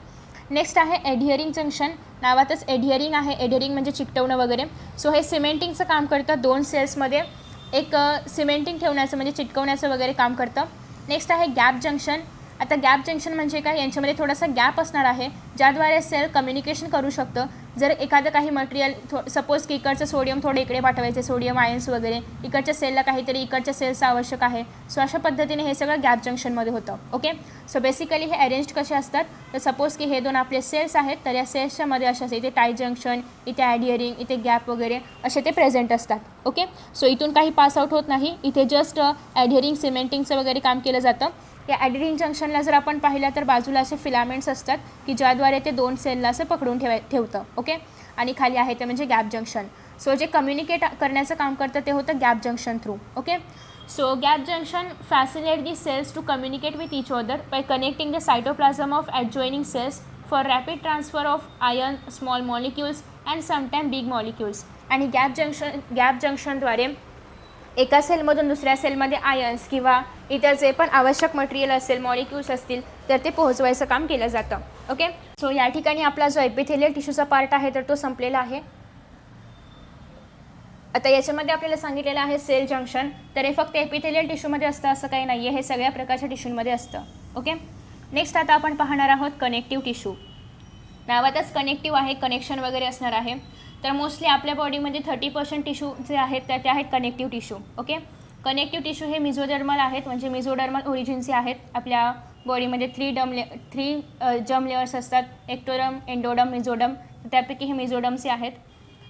नेक्स्ट आहे एडहिअरिंग जंक्शन. नावातच एडहिअरिंग आहे, एडहिअरिंग म्हणजे चिकटवणं वगैरे. सो हे सिमेंटिंगचं काम करतं, 2 सेल्समध्ये एक सिमेंटिंग ठेवण्याचं म्हणजे चिटकवण्याचं वगैरे काम करतं. नेक्स्ट आहे गॅप जंक्शन. आता गॅप जंक्शन म्हणजे काय? यांच्यामध्ये थोडासा गॅप असणार आहे, ज्याद्वारे सेल कम्युनिकेशन करू शकतं. जर एखादं काही मटेरियल सपोज की इकडचं सोडियम थोडं इकडे पाठवायचे, सोडियम आयन्स वगैरे, इकडच्या सेलला काहीतरी इकडच्या सेल्सचं आवश्यक आहे. सो अशा पद्धतीने हे सगळं गॅप जंक्शनमध्ये होतं. ओके, सो बेसिकली हे अरेंज कसे असतात? तर सपोज की हे 2 आपले सेल्स आहेत, तर या सेल्सच्या मध्ये असे असते, इथे टाईट जंक्शन, इथे ॲडहिअरिंग, इथे गॅप वगैरे असे ते प्रेझेंट असतात. ओके, सो इथून काही पास आउट होत नाही, इथे जस्ट ॲडहिअरिंग सिमेंटिंगचं वगैरे काम केलं जातं. या ॲडहिअरिंग जंक्शनला जर आपण पाहिलं तर बाजूला असे फिलामेंट्स असतात की ज्याद्वारे ते 2 सेलला असं पकडून ठेवतं. ओके, आणि खाली आहे ते म्हणजे गॅप जंक्शन. सो जे कम्युनिकेट करण्याचं काम करतं ते होतं gap junction through. Okay, so gap junction facilitate the cells to communicate with each other by connecting the cytoplasm of adjoining cells for rapid transfer of iron, small molecules and sometime big molecules. आणि gap जंक्शनद्वारे एका सेलमधून दुसऱ्या सेलमध्ये ions किंवा इतर जे पण आवश्यक मटेरियल असेल, मॉलिक्युल्स असतील, तर ते पोहोचवायचं काम केलं जातं. ओके, सो या ठिकाणी आपला जो एपिथेलियल टिश्यूचा पार्ट आहे तर तो संपलेला आहे. आता याच्यामध्ये आपल्याला सांगितलेलं आहे सेल जंक्शन, तर हे फक्त एपिथेलियल टिश्यूमध्ये असतं असं काही नाही आहे, हे सगळ्या प्रकारच्या टिश्यूमध्ये असतं. ओके, नेक्स्ट आता आपण पाहणार आहोत कनेक्टिव्ह टिश्यू. नावातच कनेक्टिव्ह आहे, कनेक्शन वगैरे असणार आहे. तर मोस्टली आपल्या बॉडीमध्ये 30% टिश्यू जे आहेत तर ते आहेत connective tissue. Okay, connective tissue हे मिझोडर्मल आहेत, म्हणजे मिझोडर्मल ओरिजिनचे आहेत. आपल्या बॉडीमध्ये 3 जर्म लेअर्स असतात, एक्टोडर्म, एंडोडर्म, मिझोडर्म. त्यापैकी हे मिझोडर्मचे आहेत.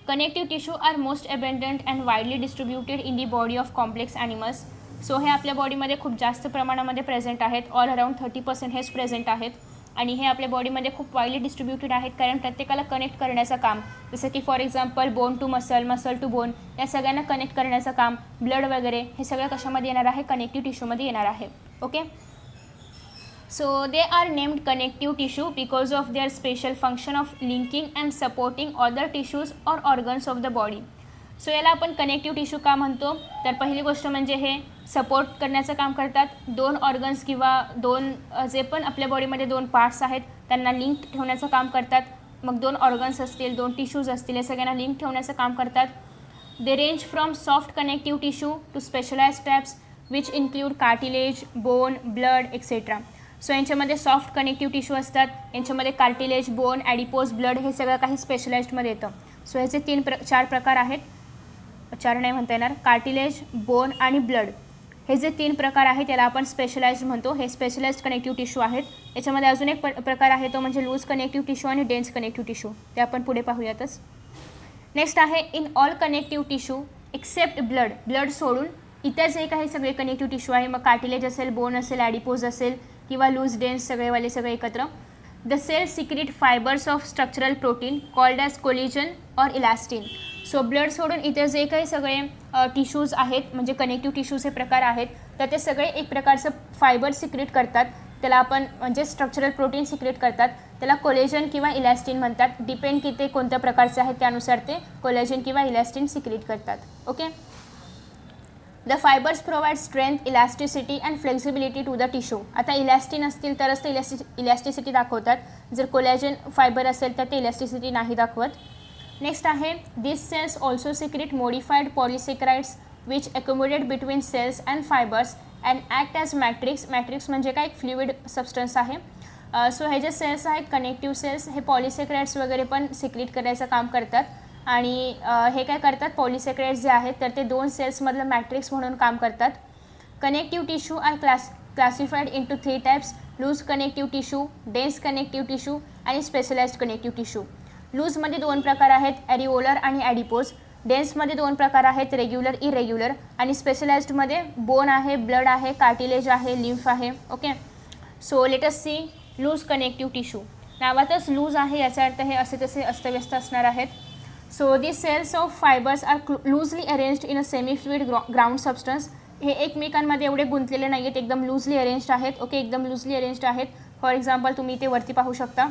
Connective tissue are most abundant and widely distributed in the body of complex animals. So हे आपल्या बॉडीमध्ये खूप जास्त प्रमाणामध्ये प्रेझेंट आहेत. ऑल अराउंड 30% हेच प्रेझेंट आहेत. आणि हे आपल्या बॉडीमध्ये खूप वाईडली डिस्ट्रीब्युटेड आहेत, कारण प्रत्येकाला कनेक्ट करण्याचं काम, जसं की for example bone to muscle, muscle to bone, या सगळ्यांना कनेक्ट करण्याचं काम, ब्लड वगैरे हे सगळं कशामध्ये येणार आहे? कनेक्टिव्ह टिश्यूमध्ये येणार आहे. Okay, so they are named connective tissue because of their special function of linking and supporting other tissues or organs of the body. So याला आपण कनेक्टिव्ह टिश्यू का म्हणतो? तर पहिली गोष्ट म्हणजे हे सपोर्ट करण्याचं काम करतात. 2 ऑर्गन्स किंवा 2 जे पण आपल्या बॉडीमध्ये 2 पार्ट्स आहेत त्यांना लिंक ठेवण्याचं काम करतात. मग 2 ऑर्गन्स असतील, 2 टिश्यूज असतील, हे सगळ्यांना लिंक ठेवण्याचं काम करतात. They range from soft connective tissue to specialised types which include cartilage, bone, blood etcetera. So यांच्यामध्ये सॉफ्ट कनेक्टिव्ह टिश्यू असतात, यांच्यामध्ये कार्टिलेज, बोन, ॲडिपोज, ब्लड हे सगळं काही स्पेशलाइज्डमध्ये येतं. सो ह्याचे 4 प्रकार आहेत, 4 नाही म्हणता येणार, कार्टिलेज, बोन आणि ब्लड हे जे 3 प्रकार आहेत त्याला आपण स्पेशलाइज्ड म्हणतो. हे स्पेशलाइज्ड कनेक्टिव्ह टिश्यू आहेत. याच्यामध्ये अजून एक प्रकार आहे तो म्हणजे लूज कनेक्टिव्ह टिश्यू आणि डेन्स कनेक्टिव्ह टिश्यू, ते आपण पुढे पाहूयातच. नेक्स्ट आहे in all connective tissue except blood, blood सोडून इतर जे काही सगळे कनेक्टिव्ह टिश्यू आहे, मग कार्टिलेज असेल, बोन असेल, ॲडिपोज असेल किंवा लूज डेन्स सगळेवाले सगळे एकत्र, the cell secrete fibres of structural protein called as collagen or elastin. So blood सोडून इतर जे काही सगळे टिश्यूज आहेत म्हणजे कनेक्टिव्ह टिश्यूचे प्रकार आहेत तर ते सगळे एक प्रकारचं फायबर सिक्रेट करतात, त्याला आपण म्हणजे स्ट्रक्चरल प्रोटीन सिक्रेट करतात, त्याला कोलेजन किंवा इलास्टिन म्हणतात. डिपेंड की ते कोणत्या प्रकारचे आहेत त्यानुसार ते कोलेजन किंवा इलास्टिन सिक्रेट करतात. Okay. The fibres provide strength, elasticity and flexibility to the tissue. आता इलास्टिन असतील तरच ते इलास्टिसिटी दाखवतात, जर कोलॅजन फायबर असेल तर ते इलास्टिसिटी नाही दाखवत. नेक्स्ट आहे this cells also secrete modified polysaccharides which accommodate between cells and fibres and act as matrix. Matrix म्हणजे काय, एक फ्लुइड सबस्टन्स आहे. सो हे जे सेल्स आहेत कनेक्टिव्ह सेल्स हे पॉलिसेक्राइड्स वगैरे पण सिक्रेट करायचं काम करतात आणि हे काय करतात, पॉलिसेक्राइड्स जे आहेत तर ते 2 सेल्समधलं मॅट्रिक्स म्हणून काम करतात. Connective tissue are classified into 3 types, loose connective tissue, dense connective tissue आणि स्पेशलाइज्ड कनेक्टिव्ह टिश्यू. लूजमध्ये 2 प्रकार आहेत, ॲरिओलर आणि ॲडिपोज. डेन्समध्ये 2 प्रकार आहेत, रेग्युलर, इरेग्युलर. आणि स्पेशलाइज्डमध्ये बोन आहे, ब्लड आहे, कार्टिलेज आहे, लिम्फ आहे. Okay. So let us see loose connective tissue. नावातच लूज आहे याचा अर्थ हे असे तसे अस्तव्यस्त असणार आहेत. So this cells of fibres are loosely arranged in a semi fluid ground substance. हे एकमेकांमध्ये एवढे गुंतलेले नाही आहेत, एकदम लूजली अरेंज्ड आहेत. ओके, एकदम लूजली अरेंज्ड आहेत. फॉर एक्झाम्पल तुम्ही इथे वरती पाहू शकता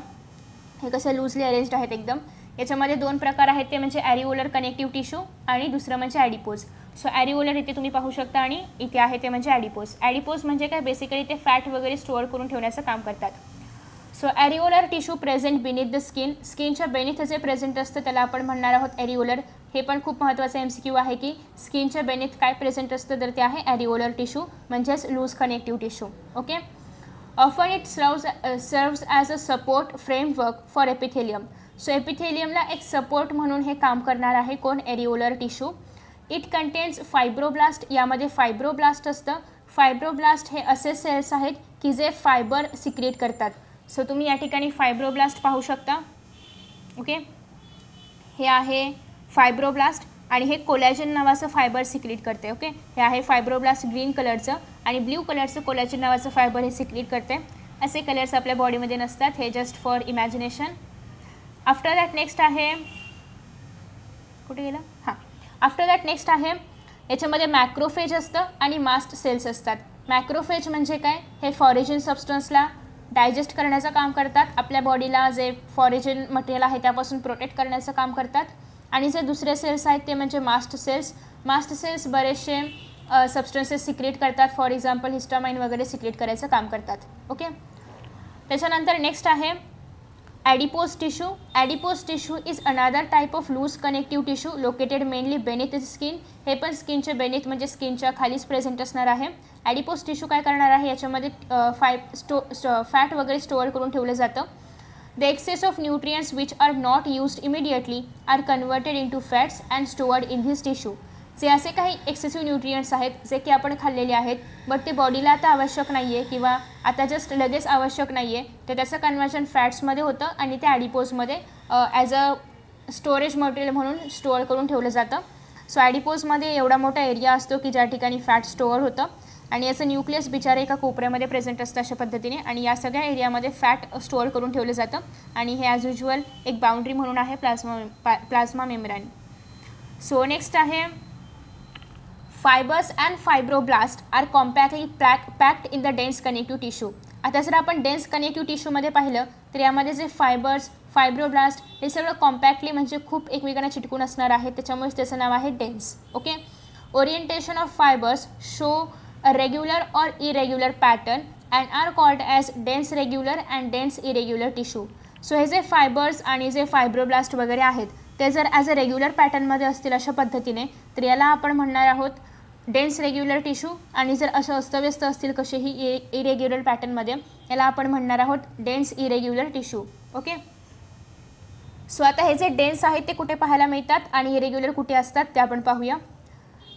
हे कसे लूजली अरेंज्ड आहेत एकदम. याच्यामध्ये 2 प्रकार आहेत, ते म्हणजे ॲरिओलर कनेक्टिव्ह टिश्यू आणि दुसरं म्हणजे ॲडिपोज. सो ॲरिओलर इथे तुम्ही पाहू शकता आणि इथे आहे ते म्हणजे ॲडिपोज. ॲडिपोज म्हणजे काय, बेसिकली ते फॅट वगैरे स्टोअर करून ठेवण्याचं काम करतात. So areolar tissue present beneath the skin. स्किनच्या बेनीथ जे प्रेझेंट असतं त्याला आपण म्हणणार आहोत ॲरिओलर. हे पण खूप महत्त्वाचं MCQ आहे की स्किनच्या बेनीथ काय प्रेझेंट असतं तर ते आहे ॲरिओलर टिश्यू म्हणजेच loose connective tissue. Okay. Often it serves as a support framework for epithelium. So एपिथेलियमला एक सपोर्ट म्हणून हे काम करणार आहे कोण, areolar tissue. It contains fibroblast. यामध्ये फायब्रोब्लास्ट असतं. फायब्रोब्लास्ट हे असे सेल्स आहेत की जे फायबर सिक्रेट करतात. सो तुम्ही या ठिकाणी फायब्रोब्लास्ट पाहू शकता. ओके, हे आहे फायब्रोब्लास्ट आणि हे कोलॅजन नावाचं फायबर सिक्रेट करते. ओके, हे आहे फायब्रोब्लास्ट ग्रीन कलरचं आणि ब्ल्यू कलरचं कोलॅजन नावाचं फायबर हे सिक्रेट करते. असे कलर्स आपल्या बॉडीमध्ये नसतात, हे just for imagination. After that next आहे, कुठे गेलं, हां, आफ्टर दॅट नेक्स्ट आहे याच्यामध्ये मॅक्रोफेज असतं आणि मास्ट सेल्स असतात. मॅक्रोफेज म्हणजे काय, हे फॉरेजिन सबस्टन्सला डायजेस्ट करण्याचं काम करतात. आपल्या बॉडीला जे फॉरेजिन मटेरियल आहे त्यापासून प्रोटेक्ट करण्याचं काम करतात. आणि जे दुसरे सेल्स आहेत ते म्हणजे मास्ट सेल्स. मास्ट सेल्स बरेचसे सबस्टन्सेस सिक्रेट करतात. फॉर एक्झाम्पल हिस्टामाइन वगैरे सिक्रेट करायचं काम करतात. ओके, त्याच्यानंतर नेक्स्ट आहे adipose tissue. Adipose tissue is another type of loose connective tissue located mainly beneath skin. हे पण स्किनचे बेनिथ म्हणजे स्किनच्या खालीच प्रेझेंट असणार आहे. ॲडिपोज टिश्यू काय करणार आहे, याच्यामध्ये फॅट वगैरे स्टोअर करून ठेवलं जातं. The excess of nutrients which are not used immediately are converted into fats and stored in this tissue. जे असे काही एक्सेसिव्ह न्यूट्रियंट्स आहेत जे की आपण खाल्लेले आहेत बट ते बॉडीला आता आवश्यक नाही आहे किंवा आता जस्ट लगेच आवश्यक नाही आहे, तर त्याचं कन्वर्जन फॅट्समध्ये होतं आणि ते ॲडिपोजमध्ये ॲज अ स्टोरेज मटेरियल म्हणून स्टोअर करून ठेवलं जातं. सो ॲडिपोजमध्ये एवढा मोठा एरिया असतो की ज्या ठिकाणी फॅट स्टोअर होतं आणि याचं न्यूक्लियस बिचारे एका कोपऱ्यामध्ये प्रेझेंट असतं अशा पद्धतीने आणि या सगळ्या एरियामध्ये फॅट स्टोअर करून ठेवलं जातं आणि हे ॲज युज्युअल एक बाउंड्री म्हणून आहे प्लाझ्मा मेम्ब्रेन. सो नेक्स्ट आहे fibres and fibroblast are compactly packed in the dense connective tissue. आता जर आपण डेन्स कनेक्टिव्ह टिश्यूमध्ये पाहिलं तर यामध्ये जे फायबर्स, फायब्रोब्लास्ट हे सगळं कॉम्पॅक्टली म्हणजे खूप एकमेकांना चिटकून असणार आहे, त्याच्यामुळेच त्याचं नाव आहे dense. Okay, orientation of fibres show a regular or irregular pattern and are called as dense regular and dense irregular tissue. So हे जे फायबर्स आणि जे फायब्रोब्लास्ट वगैरे आहेत ते जर ॲज अ रेग्युलर पॅटर्नमध्ये असतील अशा पद्धतीने तर याला आपण म्हणणार आहोत डेन्स रेग्युलर टिश्यू, आणि जर अशा अस्तव्यस्त असतील कसेही इरेग्युलर पॅटर्नमध्ये, याला आपण म्हणणार आहोत dense irregular tissue. Okay. So आता हे जे डेन्स आहेत ते कुठे पाहायला मिळतात आणि इरेग्युलर कुठे असतात ते आपण पाहूया.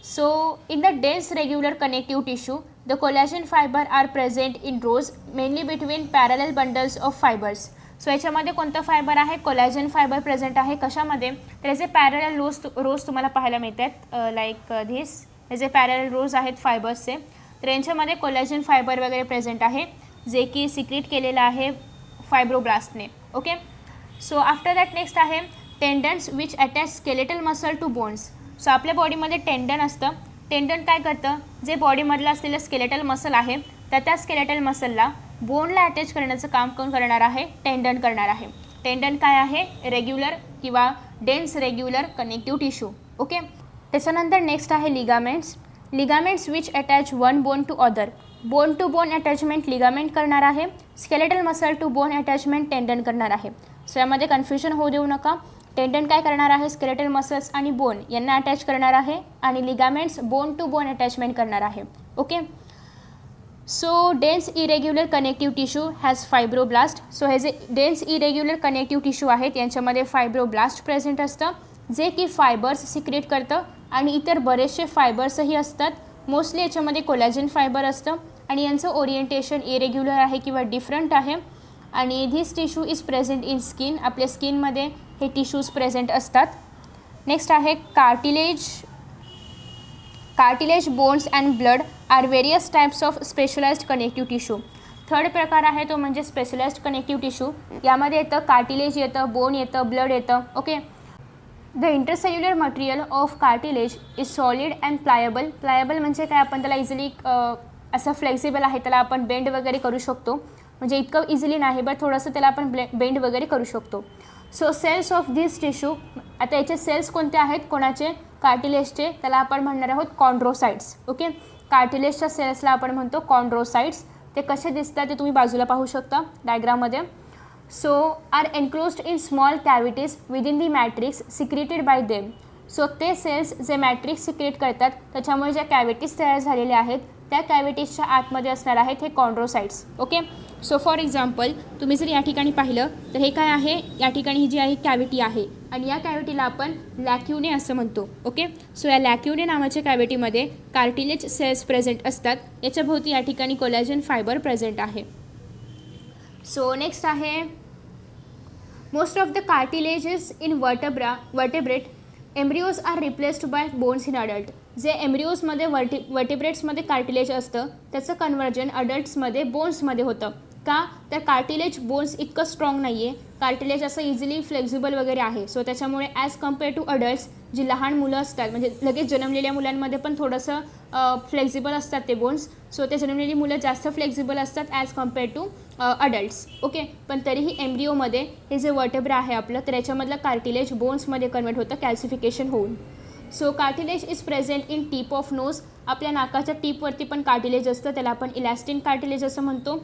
So in the dense regular connective tissue the collagen fibre are present in rows mainly between parallel bundles of fibres. So याच्यामध्ये कोणतं फायबर आहे? कोलॅजन फायबर प्रेझेंट आहे. कशामध्ये? तर याचे पॅरलल रोज तुम्हाला पाहायला मिळत आहेत, लाईक धिस. हे जे पॅरलल रोज आहेत फायबर्सचे, तर यांच्यामध्ये कोलॅजन फायबर वगैरे प्रेझेंट आहे, जे की सिक्रीट केलेलं आहे फायब्रोब्लास्टने. Okay. So after that next आहे tendons which attach skeletal muscle to bones. So आपल्या बॉडीमध्ये टेंडन असतं. टेंडन काय करतं? जे बॉडीमधलं असलेलं स्केलेटल मसल आहे तर त्या स्केलेटल मसलला बोनला अटॅच करण्याचं काम कोण करणार आहे? टेंडन करणार आहे. टेंडन काय आहे? रेग्युलर किंवा dense regular connective tissue. Okay. त्याच्यानंतर नेक्स्ट आहे ligaments. Ligaments which attach one bone to other. Bone to bone attachment ligament करणार आहे. Skeletal muscle to bone attachment tendon करणार आहे. सो यामध्ये कन्फ्युजन होऊ देऊ नका. टेंडन काय करणार आहे? स्केलेटल मसल्स आणि बोन यांना अटॅच करणार आहे, आणि ligaments bone to bone attachment करणार आहे. Okay. So dense irregular connective tissue has fibroblast. So हे जे डेन्स इरेग्युलर कनेक्टिव्ह टिश्यू आहेत यांच्यामध्ये फायब्रोब्लास्ट प्रेझेंट असतं, जे की फायबर्स सिक्रेट करतं, आणि इतर बरेचसे फायबर्सही असतात. मोस्टली याच्यामध्ये कोलॅजन फायबर असतं आणि यांचं ओरिएंटेशन इरेग्युलर आहे किंवा डिफरंट आहे. आणि this tissue is present in skin. आपल्या स्किनमध्ये हे टिश्यूज प्रेझेंट असतात. नेक्स्ट आहे cartilage. Cartilage, bones and blood are various types of specialized connective tissue. Third प्रकार आहे तो म्हणजे स्पेशलाइज्ड कनेक्टिव्ह टिश्यू. यामध्ये येतं कार्टिलेज येतं, बोन येतं, ब्लड येतं. Okay. The intercellular material of cartilage is solid and pliable. Pliable म्हणजे काय? आपण त्याला इझिली असं फ्लेक्झिबल आहे, त्याला आपण बेंड वगैरे करू शकतो. म्हणजे इतकं इझिली नाही, बट थोडंसं त्याला आपण बेंड वगैरे करू शकतो. So cells of this tissue, आता याचे सेल्स कोणते आहेत? कोणाचे? कार्टिलेजचे. त्याला आपण म्हणणार आहोत कॉन्ड्रोसाइट्स. ओके. कार्टिलेजच्या सेल्सला आपण म्हणतो कॉन्ड्रोसाइट्स. ते कसे दिसतात ते तुम्ही बाजूला पाहू शकता डायग्राममध्ये. So are enclosed in small cavities within the matrix secreted by them. So ते सेल्स जे मॅट्रिक्स सिक्रेट करतात त्याच्यामुळे ज्या कॅव्हिटीज तयार झालेल्या आहेत त्या कॅव्हिटीजच्या आतमध्ये असणार आहेत हे chondrocytes. Okay. So for example तुम्ही जर या ठिकाणी पाहिलं तर हे काय आहे? या ठिकाणी ही जी आहे कॅव्हिटी आहे, आणि या कॅव्हिटीला आपण लॅक्युने असं म्हणतो. ओके. सो या लॅक्युने नावाच्या कॅव्हिटीमध्ये कार्टिलेज सेल्स प्रेझेंट असतात. याच्या भोवती या ठिकाणी कोलॅजन फायबर प्रेझेंट आहे. सो नेक्स्ट आहे most of the cartilages in vertebrate embryos are replaced by bones in adult. जे एम्ब्रिओजमध्ये वर्टिब्रेट्समध्ये कार्टिलेज असतं त्याचं कन्व्हर्जन अडल्ट्समध्ये बोन्समध्ये होतं. का? तर कार्टिलेज बोन्स इतकं स्ट्रॉंग नाही आहे. कार्टिलेज असं इझिली फ्लेक्झिबल वगैरे आहे. सो त्याच्यामुळे ॲज कम्पेअर टू अडल्ट्स, जी लहान मुलं असतात म्हणजे लगेच जन्मलेल्या मुलांमध्ये पण थोडंसं फ्लेक्झिबल असतात ते बोन्स. सो ते जन्मलेली मुलं जास्त फ्लेक्झिबल असतात as compare to adults. Okay. पण तरीही एम्ब्रिओमध्ये हे जे वर्टेब्रा आहे आपलं, तर याच्यामधलं कार्टिलेज बोन्समध्ये कन्वर्ट होतं कॅल्सिफिकेशन होऊन. So cartilage is present in tip of nose. आपल्या नाकाच्या टीपवरती पण कार्टिलेज असतं, त्याला आपण इलॅस्टिन कार्टिलेज असं म्हणतो.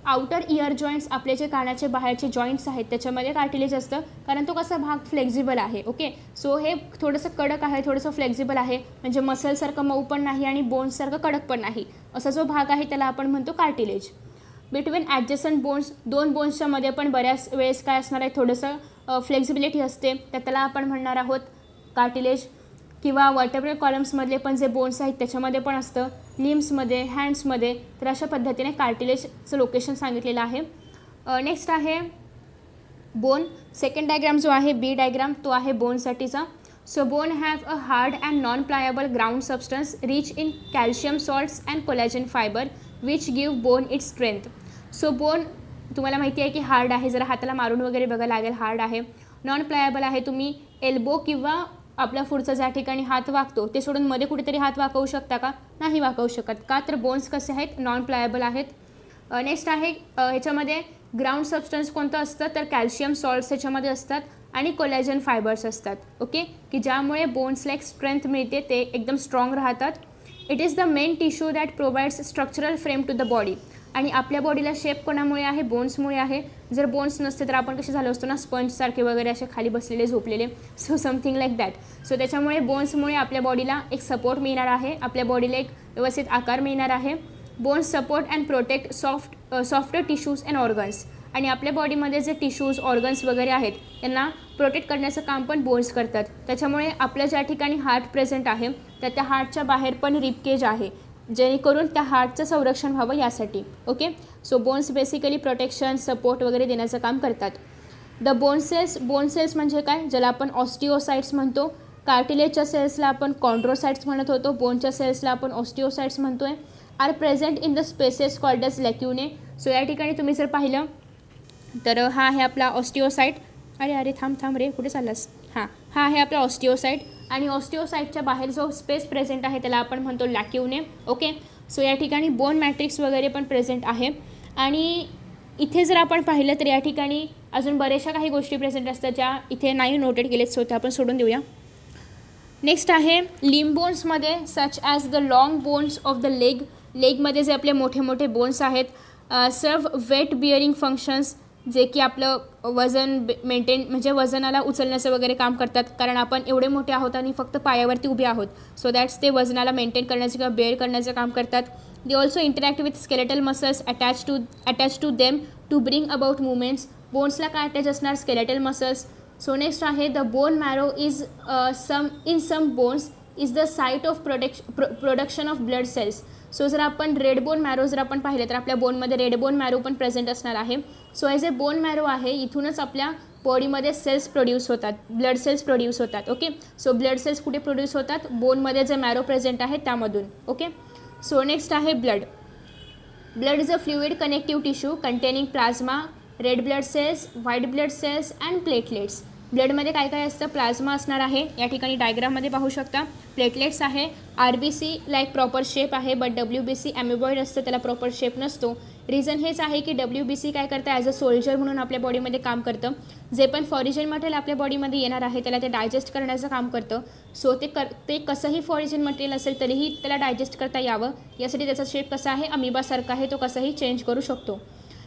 आउटर इयर जॉईंट्स, आपले जे कानाचे बाहेरचे जॉईंट्स आहेत त्याच्यामध्ये कार्टिलेज असतं, कारण तो कसा भाग फ्लेक्झिबल आहे. ओके. सो हे थोडंसं कडक आहे, थोडंसं फ्लेक्झिबल आहे, म्हणजे मसलसारखं मऊ पण नाही आणि बोन्ससारखं कडक पण नाही, असा जो भाग आहे त्याला आपण म्हणतो कार्टिलेज. बिटवीन ॲडजस्टंट बोन्स, दोन बोन्सच्या मध्ये पण बऱ्याच वेळेस काय असणार आहे? थोडंसं फ्लेक्झिबिलिटी असते, तर त्याला आपण म्हणणार आहोत कार्टिलेज. किंवा वर्टेब्रल कॉलम्समधले पण जे बोन्स आहेत त्याच्यामध्ये पण असतं, लिम्समध्ये, हँड्समध्ये. तर अशा पद्धतीने कार्टिलेजचं लोकेशन सांगितलेलं आहे. नेक्स्ट आहे बोन. सेकंड डायग्राम जो आहे बी डायग्राम, तो आहे बोनसाठीचा. So bone have a hard and non pliable ground substance rich in calcium salts and collagen fibre which give bone its strength. So bone तुम्हाला माहिती आहे की हार्ड आहे, जरा हाताला मारून वगैरे बघा लागेल, हार्ड आहे. नॉन प्लायबल आहे, तुम्ही एल्बो किंवा आपला पुढचा ज्या ठिकाणी हात वाकतो ते सोडून मध्ये कुठेतरी हात वाकवू शकता का? नाही वाकवू शकत. का? तर बोन्स कसे आहेत? नॉन प्लायबल आहेत. नेक्स्ट आहे ह्याच्यामध्ये ग्राउंड सबस्टन्स कोणतं असतं? तर कॅल्शियम सॉल्ट्स ह्याच्यामध्ये असतात आणि कोलॅजन फायबर्स असतात. ओके. की ज्यामुळे बोन्सला एक स्ट्रेंथ मिळते, ते एकदम स्ट्रॉंग राहतात. It is the main tissue that provides structural frame to the body. आणि आपल्या बॉडीला शेप कोणामुळे आहे, बोन्समुळे आहे. जर बोन्स नसते तर आपण कसे झालो असतो ना, स्पंजसारखे वगैरे असे खाली बसलेले झोपलेले. So something like that. So त्याच्यामुळे बोन्समुळे आपल्या बॉडीला एक सपोर्ट मिळणार आहे, आपल्या बॉडीला एक व्यवस्थित आकार मिळणार आहे. Bones support and protect soft tissues and organs. आणि आपल्या बॉडीमध्ये जे टिश्यूज ऑर्गन्स वगैरे आहेत त्यांना प्रोटेक्ट करण्याचं काम पण बोन्स करतात. त्याच्यामुळे आपल्या ज्या ठिकाणी हार्ट प्रेझेंट आहे तर त्या हार्टच्या बाहेर पण रिबकेज आहे, जेणेकरून त्या हार्टचं संरक्षण व्हावं यासाठी. Okay. So bones basically protection, support वगैरे देण्याचं काम करतात. द बोन सेल्स म्हणजे काय, ज्याला आपण ऑस्टिओसाइट्स म्हणतो. कार्टिलेजच्या सेल्सला आपण कॉन्ड्रोसाइट्स म्हणत होतो, बोनच्या सेल्सला आपण ऑस्टिओसाइट्स म्हणतोय. Are present in the spaces called as lacunae. So या ठिकाणी तुम्ही जर पाहिलं तर हा आहे आपला ऑस्टिओसाइट. अरे थांब रे, कुठे चाललास. हा आहे आपला ऑस्टिओसाइट. आणि ऑस्टिओसाइटच्या बाहेर जो स्पेस प्रेझेंट आहे त्याला आपण म्हणतो लॅक्युने. ओके. सो या ठिकाणी बोन मॅट्रिक्स वगैरे पण प्रेझेंट आहे. आणि इथे जर आपण पाहिलं तर या ठिकाणी अजून बऱ्याचशा काही गोष्टी प्रेझेंट असतात ज्या इथे नाही नोटेड केलेत, सो त्या आपण सोडून देऊया. नेक्स्ट आहे लिम्ब बोन्समध्ये such as the long bones of the लेगमध्ये जे आपले मोठे मोठे बोन्स आहेत. सर्व वेट बिअरिंग फंक्शन्स, जे की आपलं वजन मेंटेन म्हणजे वजनाला उचलण्याचं वगैरे काम करतात, कारण आपण एवढे मोठे आहोत आणि फक्त पायावरती उभे आहोत. सो दॅट्स ते वजनाला मेंटेन करण्याचं किंवा बेअर करण्याचं काम करतात. They also interact with skeletal muscles attach to them to bring about movements. बोन्सला काय अटॅच असणार, स्केलेटल मसल्स. सो नेक्स्ट आहे the bone marrow is some bones is the site of production of blood cells. So जर आपण red bone marrow जर आपण पाहिलं तर आपल्या बोनमध्ये रेड बोन मॅरो पण प्रेझेंट असणार आहे. So as a bone marrow आहे, इथूनच आपल्या बॉडीमध्ये सेल्स प्रोड्यूस होतात, ब्लड सेल्स प्रोड्यूस होतात. ओके. सो ब्लड सेल्स कुठे प्रोड्यूस होतात, बोनमध्ये जे मॅरो प्रेझेंट आहे त्यामधून. ओके. सो नेक्स्ट आहे blood is a fluid connective tissue containing plasma, red blood cells, white blood cells and platelets. ब्लडमध्ये काय काय असतं, प्लाझ्मा असणार आहे, या ठिकाणी डायग्राममध्ये पाहू शकता. प्लेटलेट्स आहे, RBC लाईक प्रॉपर शेप आहे, बट WBC ॲम्युबॉइड असतं, त्याला प्रॉपर शेप नसतो. रिझन हेच आहे की WBC काय करतं, ॲज अ सोल्जर म्हणून आपल्या बॉडीमध्ये काम करतं. जे पण फॉरिजन मटेरियल आपल्या बॉडीमध्ये येणार आहे त्याला ते डायजेस्ट करण्याचं काम करतं. सो ते कसंही फॉरिजन मटेरियल असेल तरीही त्याला डायजेस्ट करता यावं यासाठी त्याचा शेप कसा आहे, अमिबासारखा आहे, तो कसाही चेंज करू शकतो.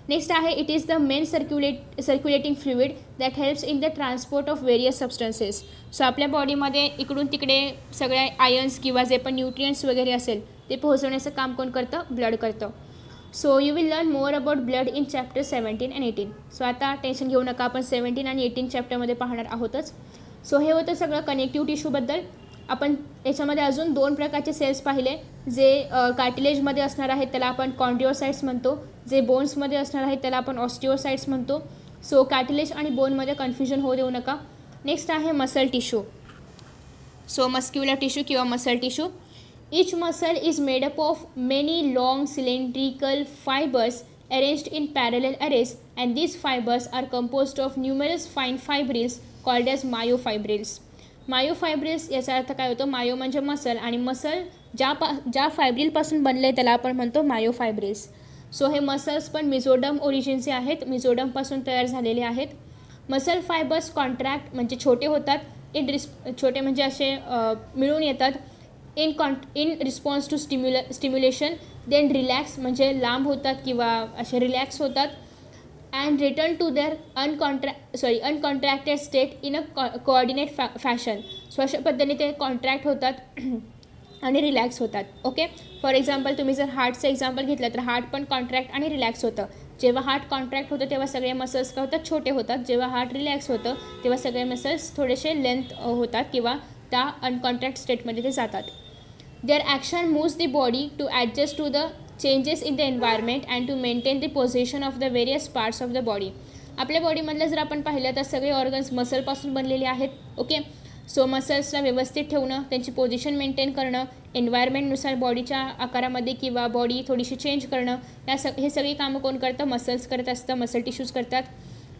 नेक्स्ट आहे it is the main circulating fluid that helps in the transport of various substances. So आपल्या बॉडीमध्ये इकडून तिकडे सगळ्या आयन्स किंवा जे पण न्यूट्रियंट्स वगैरे असेल ते पोहोचवण्याचं काम कोण करतं, ब्लड करतं. So you will learn more about blood in chapter 17 and 18. So आता टेन्शन घेऊ नका, आपण 17 आणि 18 चॅप्टरमध्ये पाहणार आहोतच. सो हे होतं सगळं कनेक्टिव्ह टिश्यूबद्दल. आपण याच्यामध्ये अजून 2 प्रकारचे सेल्स पाहिले, जे कार्टिलेजमध्ये असणार आहेत त्याला आपण कॉन्ड्रिओसाइट्स म्हणतो, जे बोन्समध्ये असणार आहेत त्याला आपण ऑस्टिओसाइट्स म्हणतो. सो कार्टिलेज आणि बोनमध्ये कन्फ्युजन होऊ देऊ नका. नेक्स्ट आहे muscle tissue. So muscular tissue किंवा muscle tissue. Each muscle is made up of many long cylindrical fibres arranged in parallel arrays, and these fibers are composed of numerous fine fibrils called as myofibrils. मायोफायब्रिल्स याचा अर्थ काय होतो, मायो म्हणजे muscle आणि muscle ज्या फायब्रिलपासून बनले आहे त्याला आपण म्हणतो मायोफायब्रिल्स. सो हे मसल्स पण मिझोडम ओरिजिनचे आहेत, मिझोडमपासून तयार झालेले आहेत. मसल फायबर्स कॉन्ट्रॅक्ट म्हणजे छोटे होतात, छोटे म्हणजे असे मिळून येतात. In response to stimulation. Then relax म्हणजे लांब होतात किंवा असे रिलॅक्स होतात. And return to their uncontracted state in a coordinate fashion. So अशा पद्धतीने ते कॉन्ट्रॅक्ट होतात आणि रिलॅक्स होतात. ओके. फॉर एक्झाम्पल तुम्ही जर हार्टचं एक्झाम्पल घेतलं तर हार्ट पण कॉन्ट्रॅक्ट आणि रिलॅक्स होतं. जेव्हा हार्ट कॉन्ट्रॅक्ट होतं तेव्हा सगळे मसल्स काय होतात, छोटे होतात. जेव्हा हार्ट रिलॅक्स होतं तेव्हा सगळे मसल्स थोडेसे लेंथ होतात किंवा त्या अनकॉन्ट्रॅक्ट स्टेटमध्ये ते जातात. Their action moves the body to adjust to the changes in the environment and to maintain the position of the various parts of the body. आपल्या बॉडीमधलं जर आपण पाहिलं तर सगळे ऑर्गन्स मसलपासून बनलेले आहेत. ओके. सो मसल्सला व्यवस्थित ठेवणं, त्यांची पोझिशन मेंटेन करणं, एन्व्हायरमेंटनुसार बॉडीच्या आकारामध्ये किंवा बॉडी थोडीशी चेंज करणं, हे सगळी कामं कोण करतं, मसल्स करत असतं, मसल टिश्यूज करतात.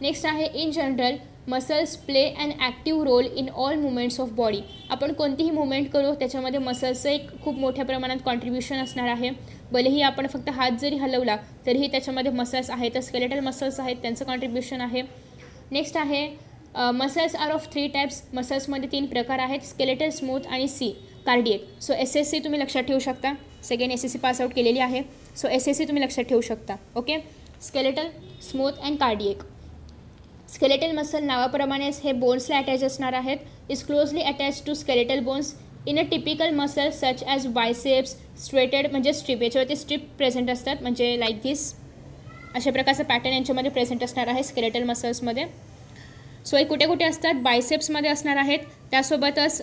नेक्स्ट आहे in general muscles play an active role in all movements of body. आपण कोणतीही मुवमेंट करू त्याच्यामध्ये मसल्सचं एक खूप मोठ्या प्रमाणात कॉन्ट्रीब्युशन असणार आहे. भलेही आपण फक्त हात जरी हलवला तरीही त्याच्यामध्ये मसल्स आहेत, स्केलेटल मसल्स आहेत, त्यांचं कॉन्ट्रीब्युशन आहे. नेक्स्ट आहे मसल्स आर ऑफ 3 टाईप्स. मसल्समध्ये 3 प्रकार आहेत, स्केलेटल, स्मूथ आणि कार्डिएक. सो SSC तुम्ही लक्षात ठेवू शकता. सगळ्यांनी SSC पास आउट केलेली आहे. सो SSC तुम्ही लक्षात ठेवू शकता. Okay. Skeletal, smooth and cardiac. Skeletal muscle नावाप्रमाणेच हे बोन्सला अटॅच असणार आहेत. Is closely attach to skeletal bones in a typical muscle such as biceps, striated म्हणजे स्ट्रिप, याच्यावरती स्ट्रिप प्रेझेंट असतात म्हणजे लाईक दिस. अशा प्रकारचा पॅटर्न यांच्यामध्ये प्रेझेंट असणार आहे स्केलेटल मसल्समध्ये. सो हे कुठे कुठे असतात, बायसेप्समध्ये असणार आहेत. त्यासोबतच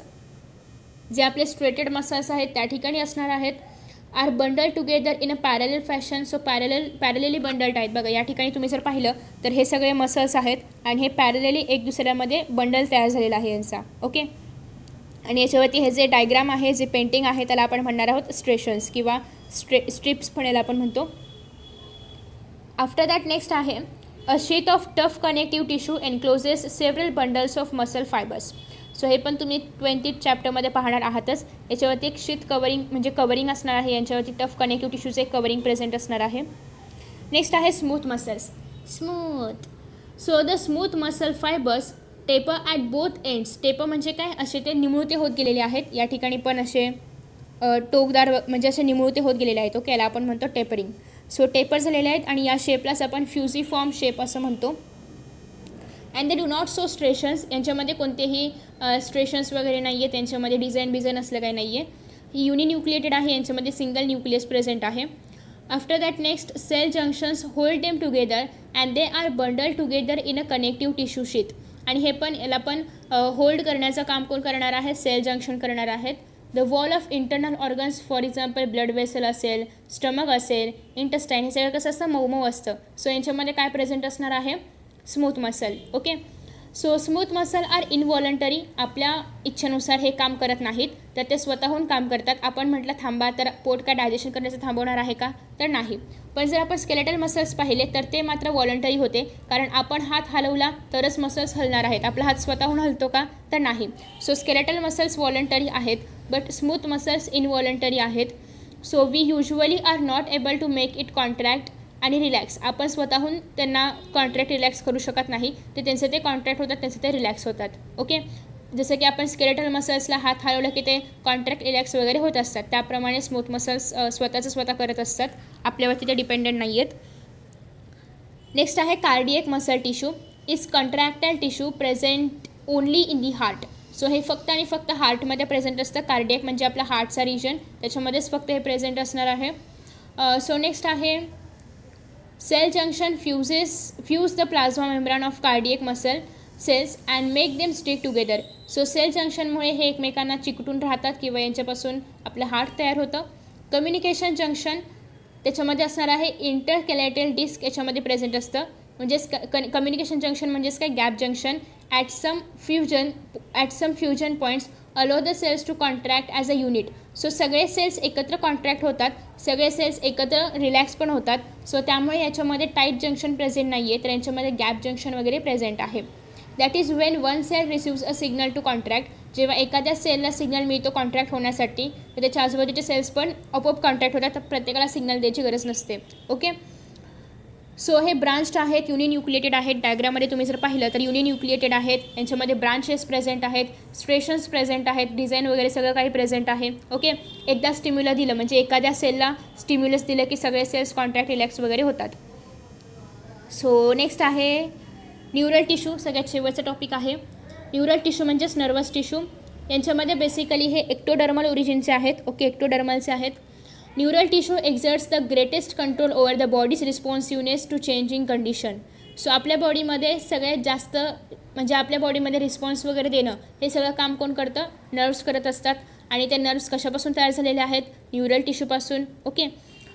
जे आपले स्ट्रेटेड मसल्स आहेत त्या ठिकाणी असणार आहेत. Are bundle together in a parallel fashion. So parallelly bundled आहेत. बघा या ठिकाणी तुम्ही जर पाहिलं तर हे सगळे मसल्स आहेत आणि हे पॅरलली एक दुसऱ्यामध्ये बंडल तयार झालेला आहे यांचा. ओके. आणि याच्यावरती हे जे डायग्राम आहे, जे पेंटिंग आहे, त्याला आपण म्हणणार आहोत स्ट्रेशन्स किंवा स्ट्रिप्स पण याला आपण म्हणतो. आफ्टर दॅट नेक्स्ट आहे a sheet of tough connective tissue encloses several bundles of muscle fibres. So हे पण तुम्ही 20th चॅप्टरमध्ये पाहणार आहातच. याच्यावरती एक शीट कवरिंग म्हणजे कवरिंग असणार आहे. यांच्यावरती टफ कनेक्टिव्ह टिश्यूचे एक कवरिंग प्रेझेंट असणार आहे. नेक्स्ट आहे smooth muscles. Smooth. So the smooth muscle fibres taper at both ends. Taper म्हणजे काय, असे ते निमुळते होत गेलेले आहेत. या ठिकाणी पण असे टोकदार म्हणजे असे निमुळते होत गेलेले आहेत. ओके. याला आपण म्हणतो टेपरिंग. सो टेपर झालेले आहेत आणि या शेपलाच आपण फ्युजिफॉर्म शेप असं म्हणतो. And they do not show striations. यांच्यामध्ये कोणतेही स्ट्रेशन्स वगैरे नाही आहे. त्यांच्यामध्ये डिझाईन असलं काही नाही आहे. ही युनिन्यूक्लिएटेड आहे. यांच्यामध्ये सिंगल न्यूक्लियस प्रेझेंट आहे. After that next cell junctions hold them together and they are bundle together in a connective tissue sheet. आणि हे पण याला पण होल्ड करण्याचं काम कोण करणार आहे, सेल जंक्शन करणार आहेत. The wall of internal organs for example blood vessel असेल, स्टमक असेल, इंटेस्टाईन, हे सगळं कसं असतं, मऊ असतं. सो यांच्यामध्ये काय प्रेझेंट असणार आहे, smooth muscle. Okay. So smooth muscle are involuntary. आपल्या इच्छेनुसार हे काम करत नाहीत, तर ते स्वतःहून काम करतात. आपण म्हटलं थांबा तर पोट काय डायजेशन करण्याचं थांबवणार आहे का, तर नाही. पण जर आपण स्केलेटल मसल्स पाहिले तर ते मात्र वॉलंटरी होते, कारण आपण हात हलवला तरच मसल्स हलणार आहेत. आपला हात स्वतःहून हलतो का, तर नाही. सो स्केलेटल मसल्स वॉलंटरी आहेत, बट स्मूथ मसल्स इनवॉलंटरी आहेत. So we usually are not able to make it contract आणि रिलॅक्स. आपण स्वतःहून त्यांना कॉन्ट्रॅक्ट रिलॅक्स करू शकत नाही. ते त्यांचं ते कॉन्ट्रॅक्ट होतात, त्यांचं ते रिलॅक्स होतात. ओके. जसं की आपण स्केलेटल मसल्सला हात हलवलं की ते कॉन्ट्रॅक्ट रिलॅक्स वगैरे होत असतात, त्याप्रमाणे स्मूथ मसल्स स्वतः करत असतात. आपल्यावरती ते डिपेंडेंट नाही आहेत. नेक्स्ट आहे cardiac muscle tissue. Is contractile tissue present only in the heart. So हे फक्त आणि फक्त हार्टमध्ये प्रेझेंट असतं. कार्डिएक म्हणजे आपला हार्टचा रिजन, त्याच्यामध्येच फक्त हे प्रेझेंट असणार आहे. सो नेक्स्ट आहे cell junction fuse the plasma membrane of cardiac muscle cells and make them stick together. So cell जंक्शनमुळे हे एकमेकांना चिकटून राहतात किंवा यांच्यापासून आपलं हार्ट तयार होतं. कम्युनिकेशन जंक्शन त्याच्यामध्ये असणार आहे इंटरकॅलेटल डिस्क, याच्यामध्ये प्रेझेंट असतं. म्हणजेच कम्युनिकेशन जंक्शन म्हणजेच काय, gap junction. At some fusion points allow the cells to contract as a unit. So सगळे सेल्स एकत्र कॉन्ट्रॅक्ट होतात, सगळे सेल्स एकत्र रिलॅक्स पण होतात. सो त्यामुळे याच्यामध्ये टाईट जंक्शन प्रेझेंट नाही आहे, तर यांच्यामध्ये गॅप जंक्शन वगैरे प्रेझेंट आहे. That is when one cell receives a signal to contract. जेव्हा एखाद्या सेलला सिग्नल मिळतो कॉन्ट्रॅक्ट होण्यासाठी, तर त्याच्या आजूबाजूचे सेल्स पण आपोआप कॉन्ट्रॅक्ट होतात, तर प्रत्येकाला सिग्नल द्यायची गरज नसते. ओके. सो हे ब्रांच्ड आहेत, युनिन्यूक्लिएटेड आहेत. डायग्राममध्ये तुम्ही जर पाहिलं तर युनिन्यूक्लिएटेड आहेत, यांच्यामध्ये ब्रांचेस प्रेझेंट आहेत, स्ट्रेशन्स प्रेझेंट आहेत, डिझाईन वगैरे सगळं काही प्रेझेंट आहे. ओके. एकदा स्टिम्युला दिलं म्हणजे एखाद्या सेलला स्टिम्युलस दिलं की सगळे सेल्स कॉन्ट्रॅक्ट रिलॅक्स वगैरे होतात. सो नेक्स्ट आहे न्यूरल टिश्यू. सगळ्यात शेवटचा टॉपिक आहे न्यूरल टिश्यू म्हणजेच नर्वस टिश्यू. यांच्यामध्ये बेसिकली हे एक्टोडर्मल ओरिजिनचे आहेत. ओके. एक्टोडर्मलचे आहेत. Neural tissue exerts the greatest control over the body's responsiveness to changing condition. So आपल्या बॉडीमध्ये सगळ्यात जास्त म्हणजे आपल्या बॉडीमध्ये रिस्पॉन्स वगैरे देणं हे सगळं काम कोण करतं, नर्व्स करत असतात. आणि ते नर्व्स कशापासून तयार झालेले आहेत, न्यूरल टिश्यूपासून. Okay.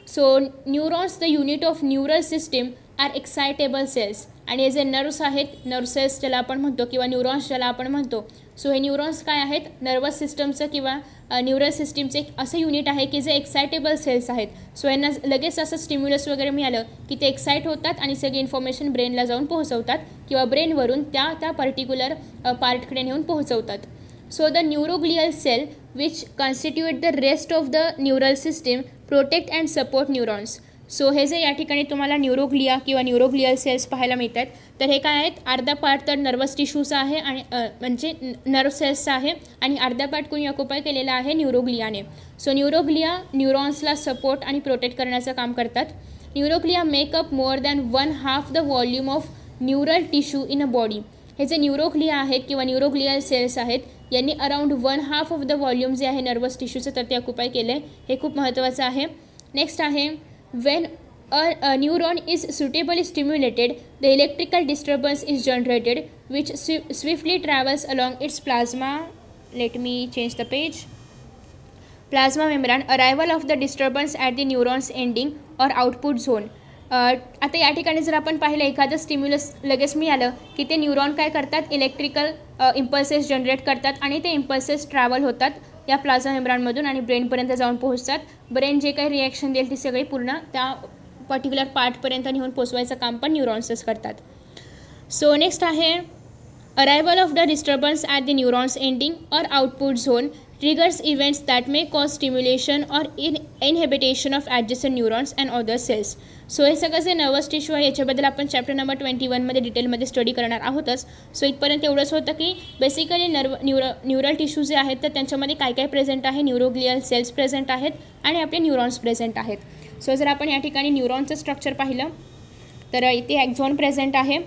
So neurons the unit of neural system are excitable cells. आणि हे जे नर्व्स आहेत, नर्व सेल्स ज्याला आपण म्हणतो किंवा न्यूरॉन्स ज्याला आपण म्हणतो, सो हे न्यूरॉन्स काय आहेत, नर्वस सिस्टमचं किंवा न्यूरल सिस्टीमचं एक असं युनिट आहे की जे एक्सायटेबल सेल्स आहेत. सो यांना लगेच असं स्टिम्युलस वगैरे मिळालं की ते एक्साईट होतात आणि सगळी इन्फॉर्मेशन ब्रेनला जाऊन पोहोचवतात किंवा ब्रेनवरून त्या पर्टिक्युलर पार्टकडे नेऊन पोहोचवतात. So the neuroglial cell which constitute the rest of the neural system protect and support neurons. So हे जे या ठिकाणी तुम्हाला न्यूरोग्लिया किंवा न्यूरोग्लियल सेल्स पाहायला मिळतात, तर हे काय आहेत, अर्धा पार्ट तर नर्वस टिश्यूचा आहे आणि म्हणजे नर्व सेल्सचा आहे आणि अर्धा पार्ट कोणी ऑक्युपाय केलेला आहे न्यूरोग्लियाने. सो न्यूरोग्लिया न्यूरॉन्सला सपोर्ट आणि प्रोटेक्ट करण्याचं काम करतात. Neuroglia makeup more than 1/2 the volume of neural tissue in a body. हे जे न्यूरोग्लिया आहेत किंवा न्यूरोग्लियल सेल्स आहेत, यांनी अराउंड 1/2 ऑफ द व्हॉल्यूम जे आहे नर्वस टिश्यूचं तर ते ऑक्युपाय केलं आहे. हे खूप महत्त्वाचं आहे. नेक्स्ट आहे, when a neuron is suitably stimulated, the electrical disturbance is generated which swiftly travels along its plasma. Let me change the page. Plasma membrane. Arrival of the disturbance at the neuron's ending or output zone. आता या ठिकाणी जर आपण पाहिलं, एखादं stimulus लगेच मिळालं की ते न्यूरॉन काय करतात, इलेक्ट्रिकल इम्पल्सेस जनरेट करतात आणि ते इम्पल्सेस ट्रॅव्हल होतात या प्लाझ्मा मेम्ब्रेनमधून आणि ब्रेनपर्यंत जाऊन पोहोचतात. ब्रेन जे काही रिॲक्शन देईल ती सगळी पूर्ण त्या पर्टिक्युलर पार्टपर्यंत नेऊन पोचवायचं काम पण न्यूरॉन्सच करतात. सो नेक्स्ट आहे, arrival of the disturbance at the neurons ending or output zone triggers events that may cause stimulation or inhibition of adjacent neurons and other cells. So हे सगळं जे नर्वस टिश्यू आहे याच्याबद्दल आपण चॅप्टर नंबर 21मध्ये डिटेलमध्ये study करणार आहोतच. So इथपर्यंत एवढंच होतं की बेसिकली न्यूरल टिश्यू जे आहेत तर त्यांच्यामध्ये काय काय प्रेझेंट आहे, न्यूरोग्लियल सेल्स प्रेझेंट आहेत आणि आपले न्यूरॉन्स प्रेझेंट आहेत. सो जर आपण या ठिकाणी न्यूरॉनचं स्ट्रक्चर पाहिलं तर इथे ॲक्झॉन प्रेझेंट आहे,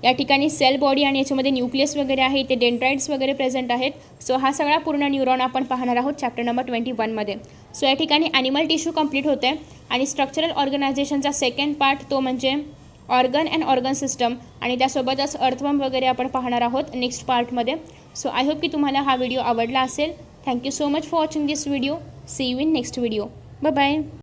या ठिकाणी सेल बॉडी आणि याच्यामध्ये न्यूक्लियस वगैरे आहे, इथे डेंड्राइट्स वगैरे प्रेझेंट आहेत. सो हा सगळा पूर्ण न्यूरॉन आपण पाहणार आहोत चॅप्टर नंबर 21मध्ये. सो या ठिकाणी ॲनिमल टिश्यू कंप्लीट होते आहे आणि स्ट्रक्चरल ऑर्गनायझेशनचा सेकंड पार्ट तो म्हणजे ऑर्गन अँड ऑर्गन सिस्टम आणि त्यासोबतच अर्थवर्म वगैरे आपण पाहणार आहोत नेक्स्ट पार्टमध्ये. सो आय होप की तुम्हाला हा व्हिडिओ आवडला असेल. Thank you so much for watching this video. See you in next video. Bye bye.